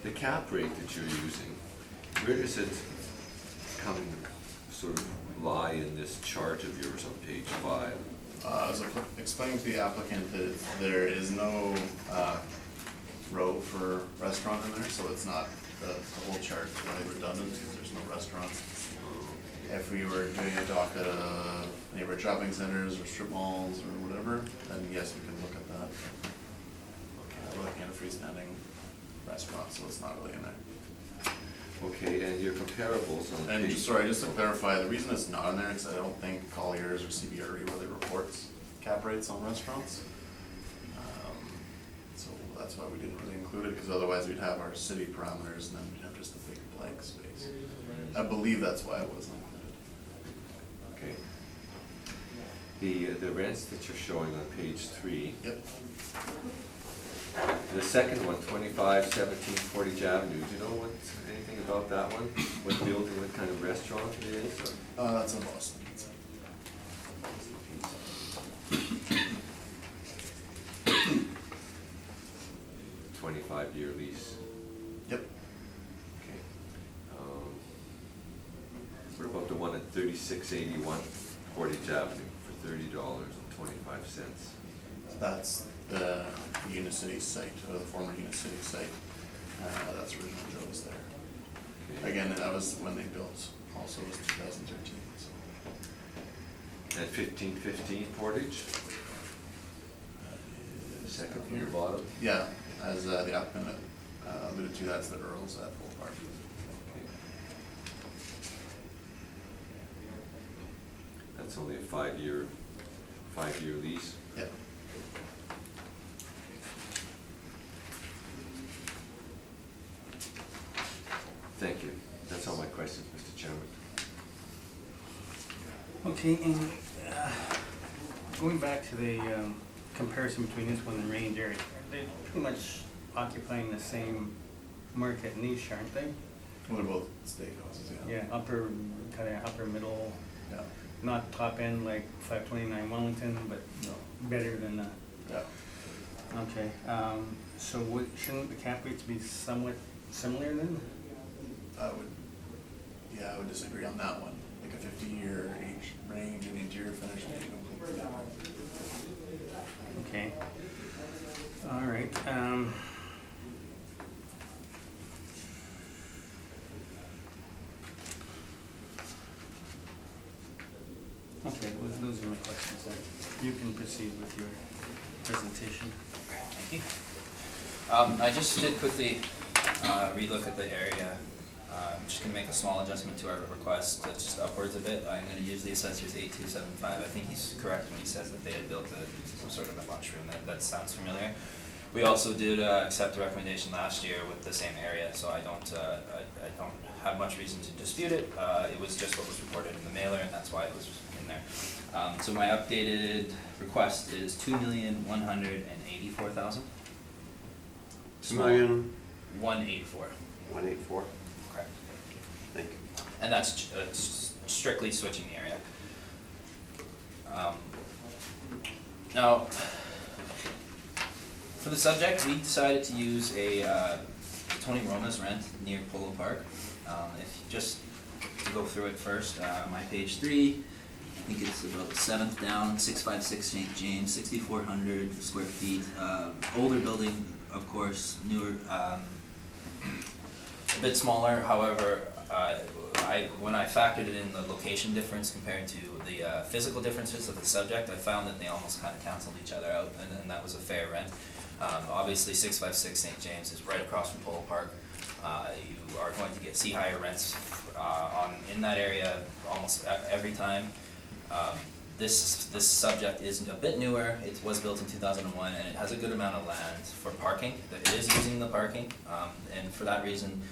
The cap rate that you're using, where does it come, sort of lie in this chart of yours on page 5? I was explaining to the applicant that there is no row for restaurant in there, so it's not, the whole chart is really redundant because there's no restaurants. If we were doing a dock at neighborhood shopping centers or strip malls or whatever, then yes, we can look at that. We're looking at a freestanding restaurant, so it's not really in there. Okay, and your comparables on And page... sorry, just to clarify, the reason it's not in there is I don't think Colliers or CBRE really reports cap rates on restaurants. So that's why we didn't really include it, because otherwise we'd have our city parameters and then we'd have just a big blank space. I believe that's why it wasn't included. Okay. The rents that you're showing on page 3, Yep. the second one, 2517 Portage Avenue, do you know anything about that one? What building, what kind of restaurant it is? or- That's in Boston. 25-year lease. Yep. Okay. What about the one at 3681 Portage Avenue for $30.25? That's the Unicity site, or the former Unicity site. That's original Joe's there. Okay. Again, that was when they built, also was 2013, so. At 1515 Portage? Second from the bottom? Yeah, as the applicant alluded to, that's the Earls at Full Park. Okay. That's only a 5-year lease? Yep. Thank you. That's all my questions, Mr. Chairman. Okay, and going back to the comparison between this one and Ray and Jerry, they're pretty much occupying the same market niche, aren't they? What about steakhouses, Yeah, upper, kind of upper middle, Yeah, not top end like 529 Wellington, but better than that. yeah. Okay, so shouldn't the cap rates be somewhat similar then? I would disagree on that one. Like a 50-year age range and interior finish may be completely different. Okay. All right. Okay, those are my questions then. You can proceed with your presentation. Thank you. I just did quickly relook at the area. I'm just gonna make a small adjustment to our request, just upwards a bit. I'm gonna use the assessor's 8275. I think he's correct when he says that they had built some sort of a lunchroom. That sounds familiar. We also did accept the recommendation last year with the same area, so I don't have much reason to dispute it. It was just what was reported in the mailer, and that's why it was in there. So my updated request is $2,184,000. 2,184,000. 184. Correct. Thank you. And that's strictly switching the area. Now, for the subject, we decided to use a Tony Roma's rent near Polo Park. If you just to go through it first, my page 3, I think it's about the 7th down, 656 St. James, 6,400 square feet. Older building, of course, newer, a bit smaller. However, when I factored in the location difference compared to the physical differences of the subject, I found that they almost kind of canceled each other out, and that was a fair rent. Obviously, 656 St. James is right across from Polo Park. You are going to see higher rents in that area almost every time. This subject is a bit newer. It was built in 2001, and it has a good amount of land for parking. It is using the parking, and for that reason,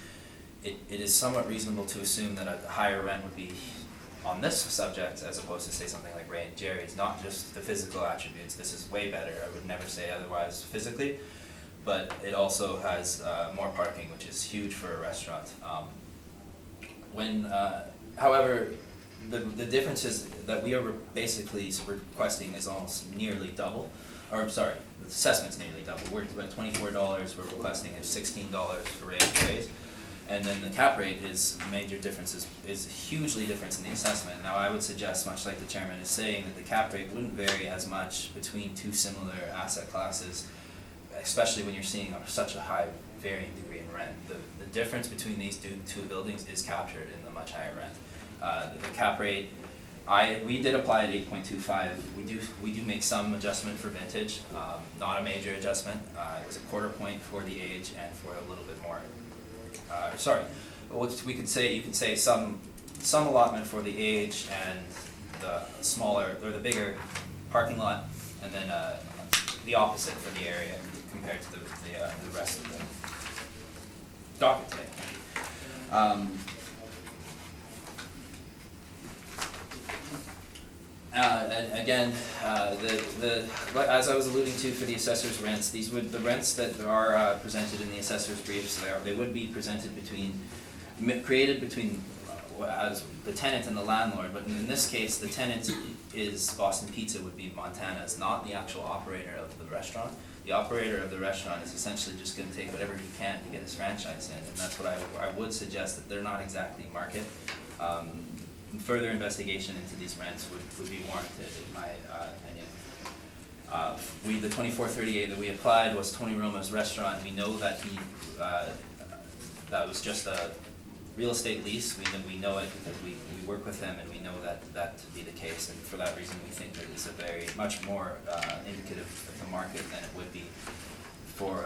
it is somewhat reasonable to assume that a higher rent would be on this subject as opposed to say something like Ray and Jerry's. Not just the physical attributes. This is way better. I would never say otherwise physically, but it also has more parking, which is huge for a restaurant. However, the difference is that we are basically requesting is almost nearly double, or sorry, the assessment's nearly double. We're about $24. We're requesting is $16 for Ray and Jerry's. And then the cap rate is major differences, is hugely different in the assessment. Now I would suggest, much like the chairman is saying, that the cap rate wouldn't vary as much between two similar asset classes, especially when you're seeing such a high varying degree in rent. The difference between these two buildings is captured in the much higher rent. The cap rate, we did apply at 8.25. We do make some adjustment for vintage, not a major adjustment. It was a quarter point for the age and for a little bit more. We could say, you could say some allotment for the age and the smaller or the bigger parking lot, and then the opposite for the area compared to the rest of the docket today. And again, as I was alluding to for the assessor's rents, the rents that are presented in the assessor's briefs, they would be presented created between as the tenant and the landlord, but in this case, the tenant is Boston Pizza, would be Montana's, not the actual operator of the restaurant. The operator of the restaurant is essentially just gonna take whatever he can to get his franchise in, and that's what I would suggest, that they're not exactly market. Further investigation into these rents would be warranted, in my opinion. The 2438 that we applied was Tony Roma's restaurant. We know that that was just a real estate lease. We know it because we work with him, and we know that to be the case. And for that reason, we think that it's a much more indicative of the market than it would be for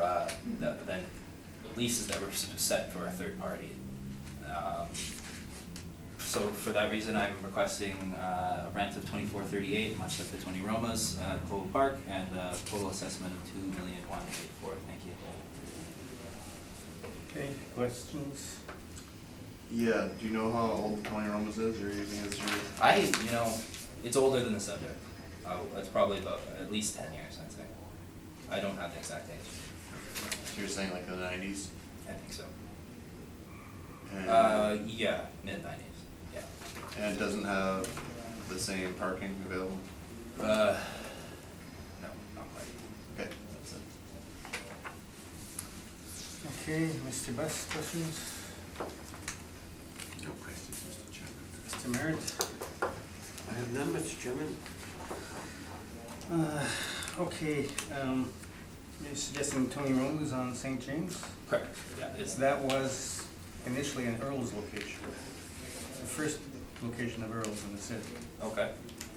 than leases that were set for a third party. So for that reason, I'm requesting a rent of $24.38, much like the Tony Roma's at Polo Park, and a total assessment of $2,184,000. Thank you. Okay, questions? Yeah, do you know how old Tony Roma's is, or using as your? It's older than the subject. It's probably about at least 10 years, I'd say. I don't have the exact age. So you're saying like the 90s? I think so. And, Yeah, mid-90s. Yeah. and it doesn't have the same parking available? No, not quite. Okay, that's it. Okay, Mr. Buss, questions? No questions, Mr. Chairman. Mr. Merritt? I have none, Mr. Chairman. Okay, you're suggesting Tony Roma's on St. James? Correct. Yeah, it's That was initially an Earl's location, the first location of Earl's in the city. okay.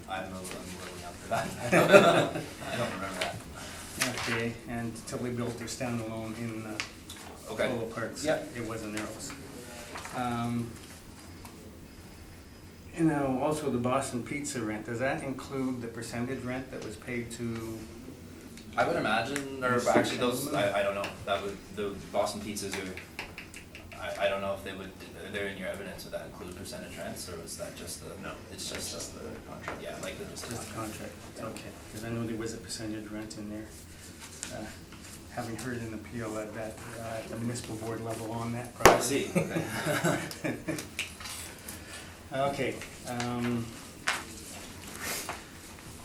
I'm a little young for that. I don't remember that. Okay, and until they built their standalone in Okay. Polo Parks, Yeah. it was an Earl's. Also the Boston Pizza rent, does that include the percentage rent that was paid to I would imagine, or actually those, I don't know, that would, the Boston pizzas are, I don't know if they would, they're in your evidence, would that include percentage rents, or was that just the? No, It's just the contract. Yeah, likely just the Just the contract. contract, okay, because I know there was a percentage rent in there. Having heard an appeal at that, at the municipal board level on that I property. see, okay. Okay,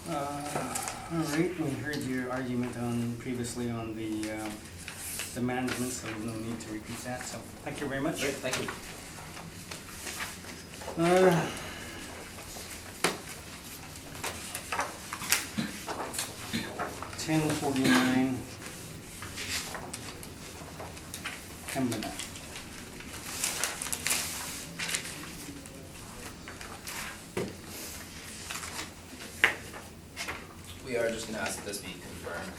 all right, we heard your argument on, previously on the management, so no need to repeat that, so thank you very much. Great, thank you. 1049 Pembina. We are just gonna ask that this be confirmed,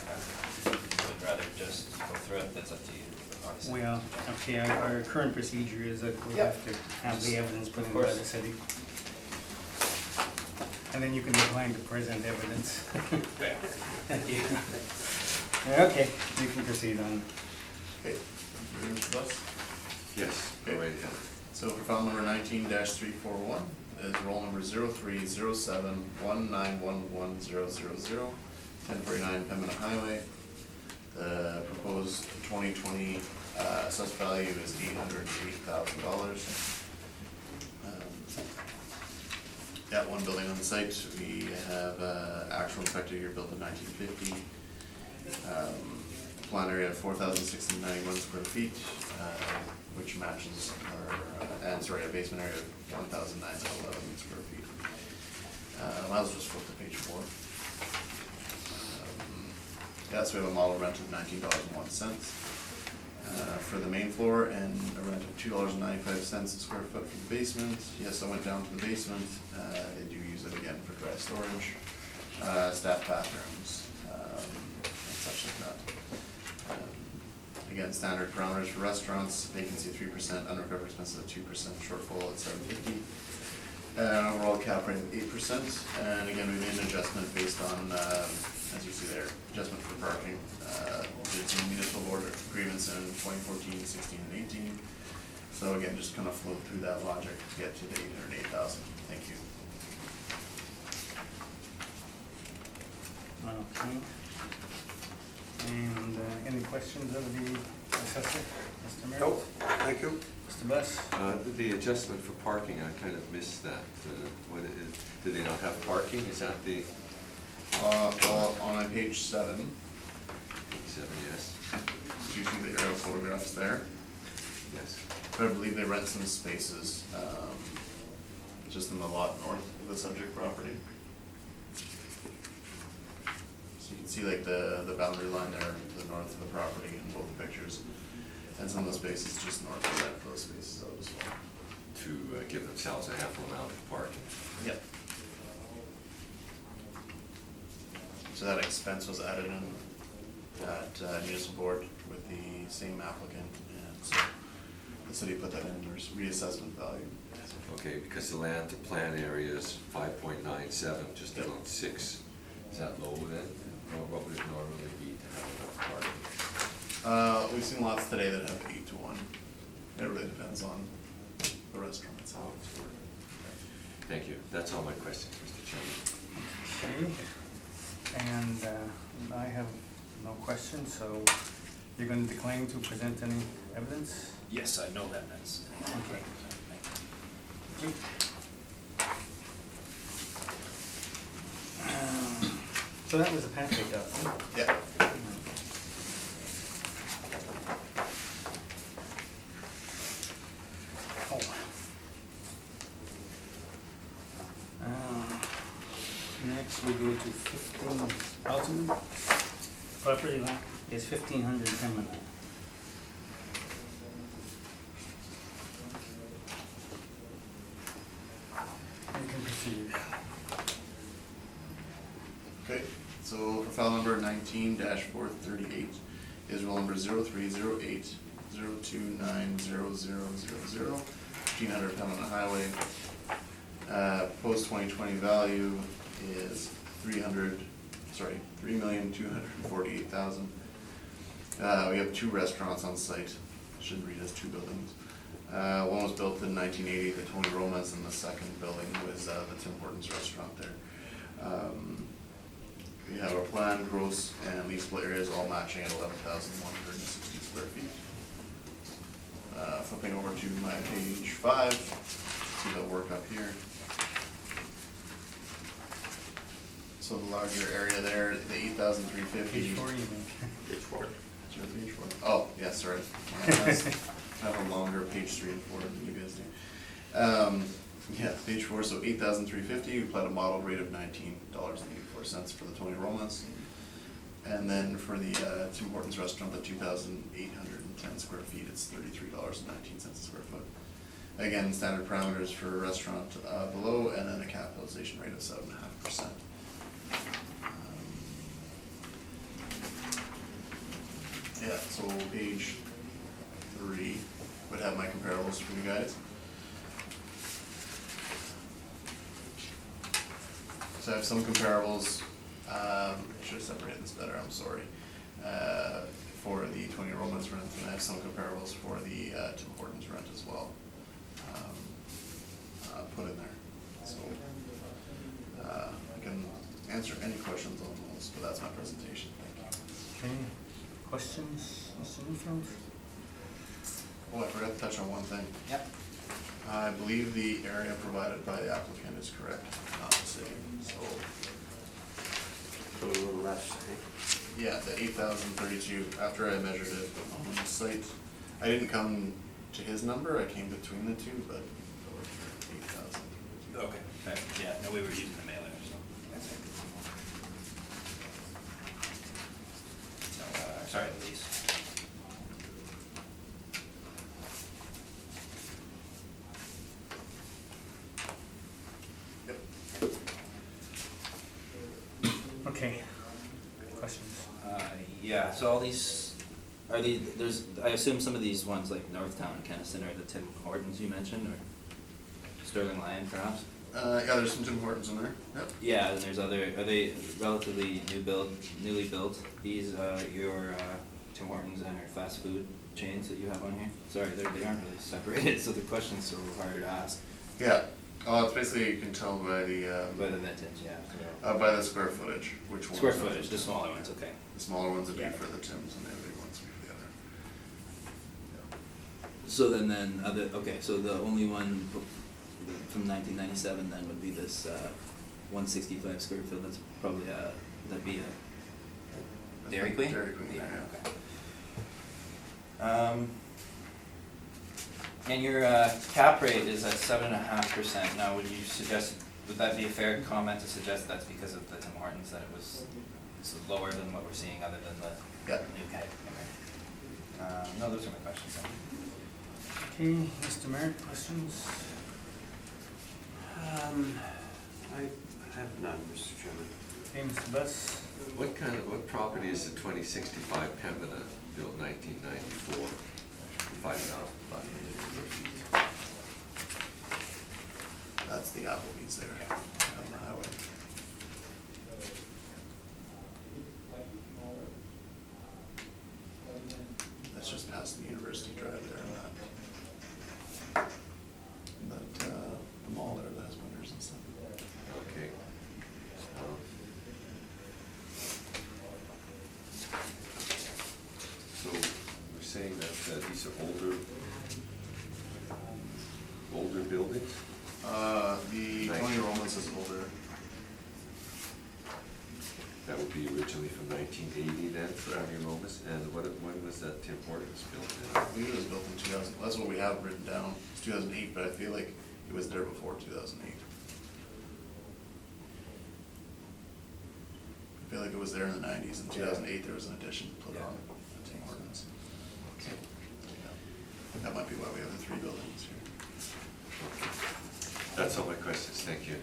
would rather just go through it, that's up to you, obviously. Well, okay, our current procedure is that we Yep. have to have the evidence put Of in by course. the city. And then you can decline to present evidence. Fair. Thank you. Okay, you can proceed on. Okay, ready, Mr. Buss? Yes, go Okay. right ahead. So for file number 19-341 is roll number 0307191100, 1049 Pembina Highway. The proposed 2020 assessed value is $808,000. Got one building on the site. We have actual inspected year built in 1950. Plan area of 4,691 square feet, which matches our, and sorry, a basement area of 1,911 square feet. Might as well just flip to page 4. Yeah, so we have a model rent of $19.01 for the main floor, and a rent of $2.95 a square foot for the basement. Yes, I went down to the basement. They do use it again for dry storage, staff bathrooms, and such like that. Again, standard parameters for restaurants: vacancy 3%, unrecovered expenses at 2%, shortfall at $750. And overall cap rate of 8%, and again, we made an adjustment based on, as you see there, adjustment for parking. Did some municipal board agreements in 2014, 16, and 18. So again, just kind of flow through that logic to get to the 808,000. Thank you. Okay. And any questions of the assessor, Mr. Merrill? Nope, thank you. Mr. Buss? The adjustment for parking, I kind of missed that. What is, do they not have parking? Is that the Well, on page 7, 7, yes? you see the aerial photographs there. Yes. I believe they rent some spaces, just in the lot north of the subject property. So you can see like the boundary line there to the north of the property in both pictures. And some of the spaces just north of that, those spaces out as well. To give themselves a half amount of parking. Yep. So that expense was added in at municipal board with the same applicant, and so the city put that in their reassessment value. Okay, because the land to plan area is 5.97, just Yep. about 6. Is that low then? Or what would it normally be to have enough parking? We've seen lots today that have 8 to 1. It really depends on the restaurant itself. Thank you. That's all my questions, Mr. Chairman. Okay. And I have no questions, so you're going to decline to present any evidence? Yes, I know that, that's. Okay. Thank you. So that was a pancake up, huh? Yeah. Oh. Next we go to 15, ultimate property line is 1500 Pembina. You can proceed. Okay, so for file number 19-438 is roll number 0308029000, 1500 Pembina Highway. Post 2020 value is $300,000. $3,248,000. We have 2 restaurants on site, should read as 2 buildings. One was built in 1980, the Tony Roma's, and the second building was the Tim Hortons restaurant there. We have our planned gross and leasable areas all matching at 11,160 square feet. Flipping over to my page 5, see the work up here. So the larger area there, the 8,350. Page 4 you mean? Page 4. Page 4. Oh, yeah, sorry. I have a longer page 3 and 4 than you guys do. Yeah, page 4, so 8,350, we applied a model rate of $19.84 for the Tony Roma's. And then for the Tim Hortons restaurant, the 2,810 square feet, it's $33.19 a square foot. Again, standard parameters for a restaurant below, and then a capitalization rate of 7.5%. Yeah, so page 3 would have my comparables for you guys. So I have some comparables, I should have separated this better, I'm sorry, for the Tony Roma's rent, and I have some comparables for the Tim Hortons rent as well, put in there. So I can answer any questions on those, but that's my presentation, thank you. Okay, questions, Mr. Newfield? Oh, I forgot to touch on one thing. Yep. I believe the area provided by the applicant is correct, not mistaken, so, So a little less, eh? yeah, the 8,032, after I measured it on the site, I didn't come to his number, I came between the two, but 8,000. Okay. Yeah, no, we were using the mailer, so that's it. So, sorry, Louise. Yep. Okay, questions? Yeah, so all these, are these, I assume some of these ones like Northtown and Kenniston are the Tim Hortons you mentioned, or Sterling Lion perhaps? Yeah, there's some Tim Hortons in there, yep. Yeah, and there's other, are they relatively newly built, these, your Tim Hortons and your fast food chains that you have on here? Sorry, they aren't really separated, so the question's so hard to ask. Yeah, it's basically, you can tell by the, By the vintage, yeah. by the square footage, which ones. Square footage, the smaller ones, okay. The smaller ones would be Yeah. for the Tims and the big ones would be the other. So then other, okay, so the only one from 1997 then would be this 165 square foot, that's probably that'd be a Dairy Queen? Dairy Queen, yeah. Okay. And your cap rate is at 7.5%. Now, would that be a fair comment to suggest that's because of the Tim Hortons, that it was lower than what we're seeing other than the Yeah. new cap? Okay. No, those are my questions. Okay, Mr. Merritt, questions? I have none, Mr. Chairman. Okay, Mr. Buss? What property is the 2065 Pembina, built 1994, 5,500 square feet? That's the Applebee's there on the highway. That's just past the University Drive there and that, the mall there that has windows and stuff. Okay. So we're saying that these are older buildings? The Tony Roma's is older. That would be originally from 1980 then, for Tony Roma's, and when was that Tim Hortons built I in? believe it was built in 2000, that's what we have written down, it's 2008, but I feel like it was there before 2008. I feel like it was there in the 90s, in 2008 there was an addition put on at Tim Hortons. Okay. Yeah. That might be why we have the 3 buildings here. That's all my questions, thank you.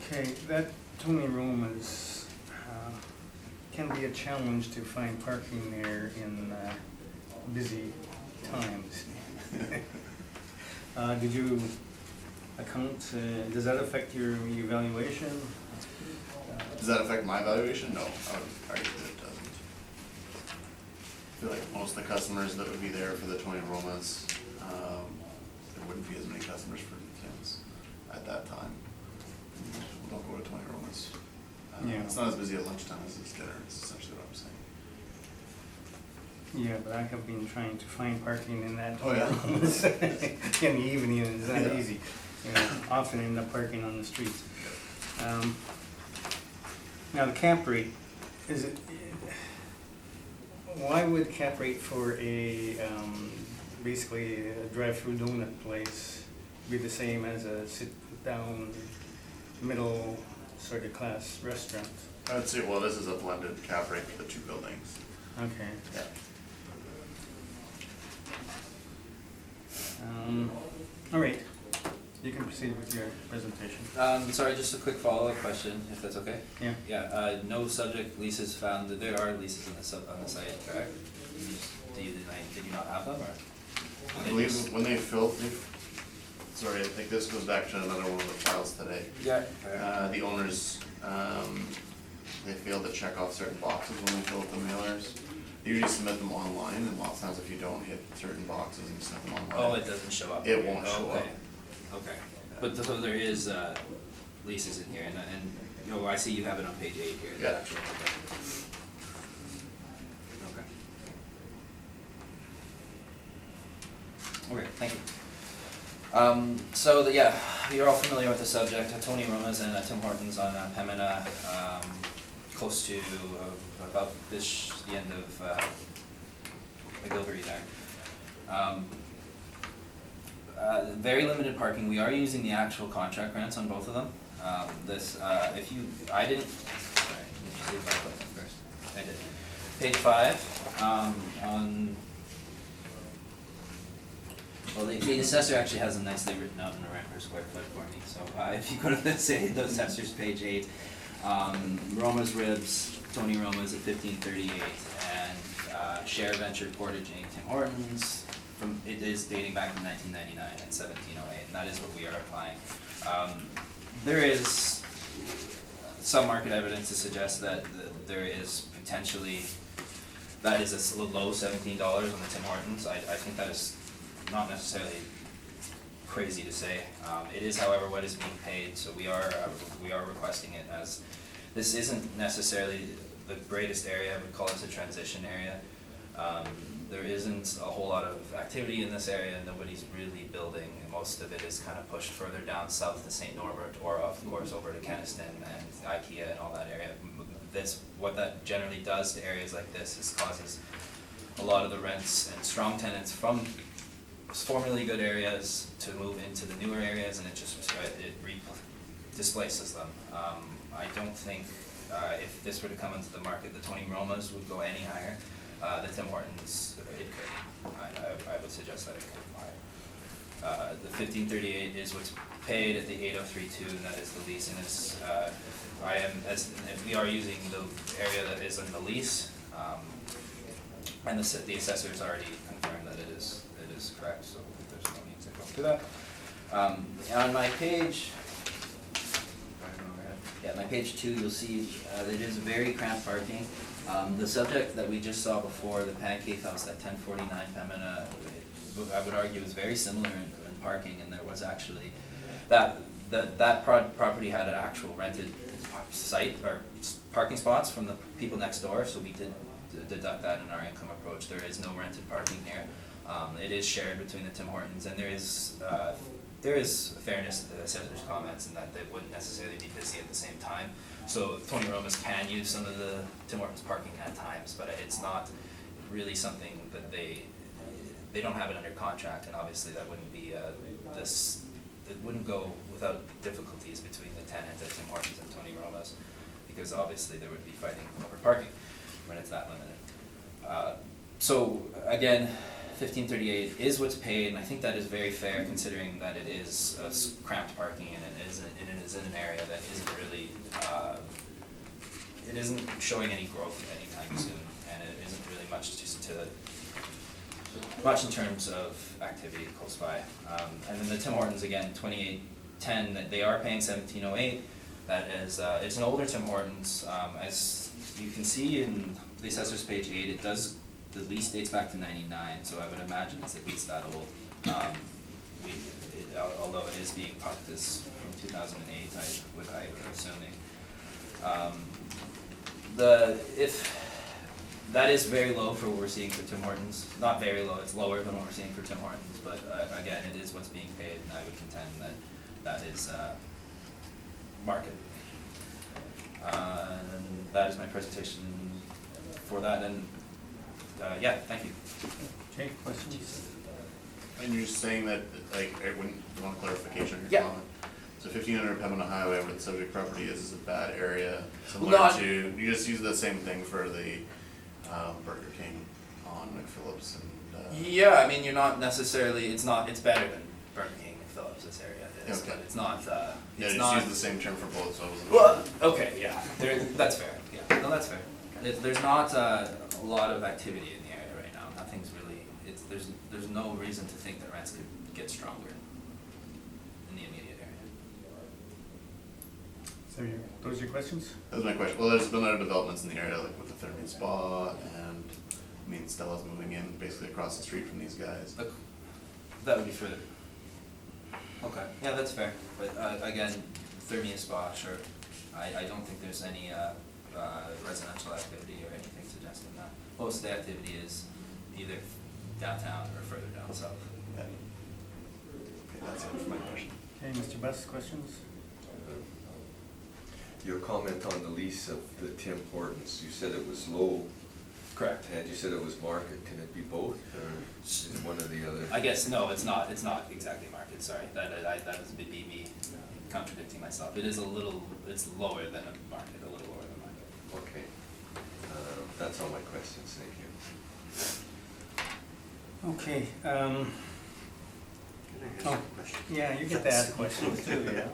Okay, that Tony Roma's can be a challenge to find parking there in busy times. Did you account, does that affect your evaluation? Does that affect my valuation? No, I would argue that it doesn't. I feel like most of the customers that would be there for the Tony Romas, there wouldn't be as many customers for Tim's at that time. Don't go to Tony Romas. Yeah. It's not as busy at lunchtime as it's dinner, is essentially what I'm saying. Yeah, but I have been trying to find parking in that. Oh, yeah. In the evening, and it's not Yeah. easy. You know, often end up parking on the streets. Now, the cap rate, is it, why would cap rate for a, basically a drive-through donut place be the same as a sit-down, middle sort of class restaurant? I would say, well, this is a blended cap rate for the two buildings. Okay. Yeah. All right, you can proceed with your presentation. Sorry, just a quick follow-up question, if that's okay? Yeah. Yeah, no subject leases found, there are leases on the site, correct? Did you not have them, or? I believe when they filled, sorry, I think this goes back to another one of the files today. Yeah. The owners, they failed to check off certain boxes when they fill out the mailers. They usually submit them online, and lots of times if you don't hit certain boxes and submit them online. Oh, it doesn't show up? It won't show Okay. up. Okay, but so there is, leases in here, and, you know, I see you have it on page 8 here, the Yeah. actual. Okay, thank you. Yeah, you're all familiar with the subject, Tony Roma's and Tim Hortons on Pembina, close to about the end of McGilvery there. Very limited parking, we are using the actual contract rents on both of them. I didn't, sorry, let me see if I put them first. I did. Page 5, well, the assessor actually has them nicely written out in the rent per square foot for me, so if you go to the assessor's page 8, Roma's Ribs, Tony Roma's at 1538, and Share Venture Portage Inc. Tim Hortons, it is dating back to 1999 and 1708, and that is what we are applying. There is some market evidence to suggest that there is potentially, that is a low $17 on the Tim Hortons. I think that is not necessarily crazy to say. It is, however, what is being paid, so we are requesting it, as this isn't necessarily the greatest area. I would call this a transition area. There isn't a whole lot of activity in this area, nobody's really building, most of it is kind of pushed further down south to St. Norbert, or of course over to Kenaston and IKEA and all that area. What that generally does to areas like this is causes a lot of the rents and strong tenants from formerly good areas to move into the newer areas, and it displaces them. I don't think if this were to come into the market, the Tony Romas would go any higher. The Tim Hortons, it could. I would suggest that it could go higher. The 1538 is what's paid at the 8032, and that is the lease, and it's, if we are using the area that is in the lease, and the assessor has already confirmed that it is correct, so there's no need to go through that. On my page, my page 2, you'll see it is very cramped parking. The subject that we just saw before, the Pancake House at 1049 Pembina, I would argue is very similar in parking, and there was actually, that property had an actual rented site, or parking spots from the people next door, so we did deduct that in our income approach. There is no rented parking here. It is shared between the Tim Hortons, and there is fairness to the assessor's comments in that they wouldn't necessarily be busy at the same time. So Tony Romas can use some of the Tim Hortons parking at times, but it's not really something that they don't have it under contract, and obviously that wouldn't be it wouldn't go without difficulties between the tenant at Tim Hortons and Tony Romas, because obviously there would be fighting over parking when it's that limited. So again, 1538 is what's paid, and I think that is very fair considering that it is cramped parking, and it is in an area that isn't really, it isn't showing any growth anytime soon, and it isn't really much much in terms of activity close by. And then the Tim Hortons, again, 2810, they are paying 1708. that is, it's an older Tim Hortons. As you can see in the assessor's page 8, it does, the lease dates back to 99, so I would imagine it's at least that old. Although it is being parked as from 2008, I would assuming. That is very low for what we're seeing for Tim Hortons. Not very low, it's lower than what we're seeing for Tim Hortons, but again, it is what's being paid, and I would contend that is market. And that is my presentation for that, and yeah, thank you. Okay, questions? And you're just saying that, like, when you want clarification or Yeah. comment? So 1500 Pembina Highway, where the subject property is a bad area, similar Not- to, you just use the same thing for the Burger King on McPhillips and. Yeah, I mean, you're not necessarily, it's better than Burger King and Phillips, this area is, Okay. but it's not, Yeah, it's just not. use the same term for both, so I wasn't. Well, okay, yeah, that's fair, yeah, no, that's fair. There's not a lot of activity in the area right now, nothing's really, there's no reason to think that rents could get stronger in the immediate area. So those are your questions? That was my question. Well, there's been other developments in the area, like with the Third Spa, and I mean, Stella's moving in basically across the street from these guys. Look, that would be further. Okay, yeah, that's fair, but again, Thermia Spa, sure, I don't think there's any residential activity or anything suggesting that. Most of the activity is either downtown or further down south. Yeah. Okay, that's it for my question. Okay, Mr. Buss, questions? Your comment on the lease of the Tim Hortons, you said it was low, Correct. and you said it was market. Can it be both, or is it one or the other? I guess, no, it's not exactly market, sorry, that was me contradicting myself. It is it's lower than a market, a little lower than market. Okay. That's all my questions, thank you. Okay, Can I ask Oh. a question? yeah, you get to ask questions too, yeah.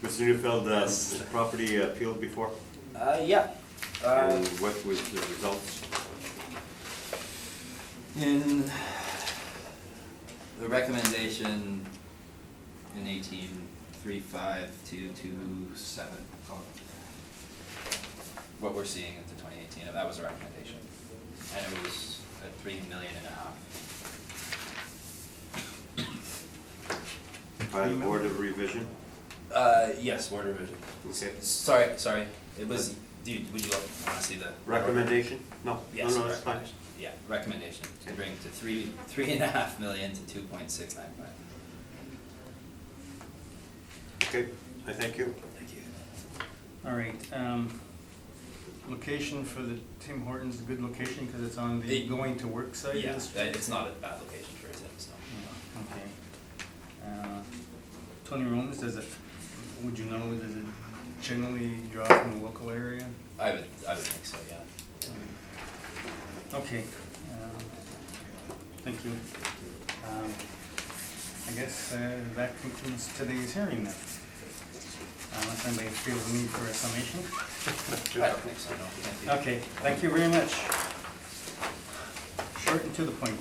Mr. Neufeld, Yes. the property appealed before, Yeah. and what was the results? In the recommendation in 18-35227, what we're seeing into 2018, that was a recommendation, and it was at $3.5 million. By the Board of Revision? Yes, Board of Revision. Okay. Sorry, it was, would you want to see the? Recommendation? No, Yes, no, that's fine. recommendation. Yeah, recommendation to bring to $3.5 million to 2.695. Okay, I thank you. Thank you. All right, location for the Tim Hortons, a good location because it's on the The- going to work side of Yeah, the street? it's not a bad location for Tim's, no. Okay. Tony Rome's, would you know, does it generally draw from the local area? I would think so, yeah. Okay, thank you. I guess that concludes today's hearing then. Unless anybody feels the need for a summation. I don't think so, no, thank you. Okay, thank you very much. Short and to the point.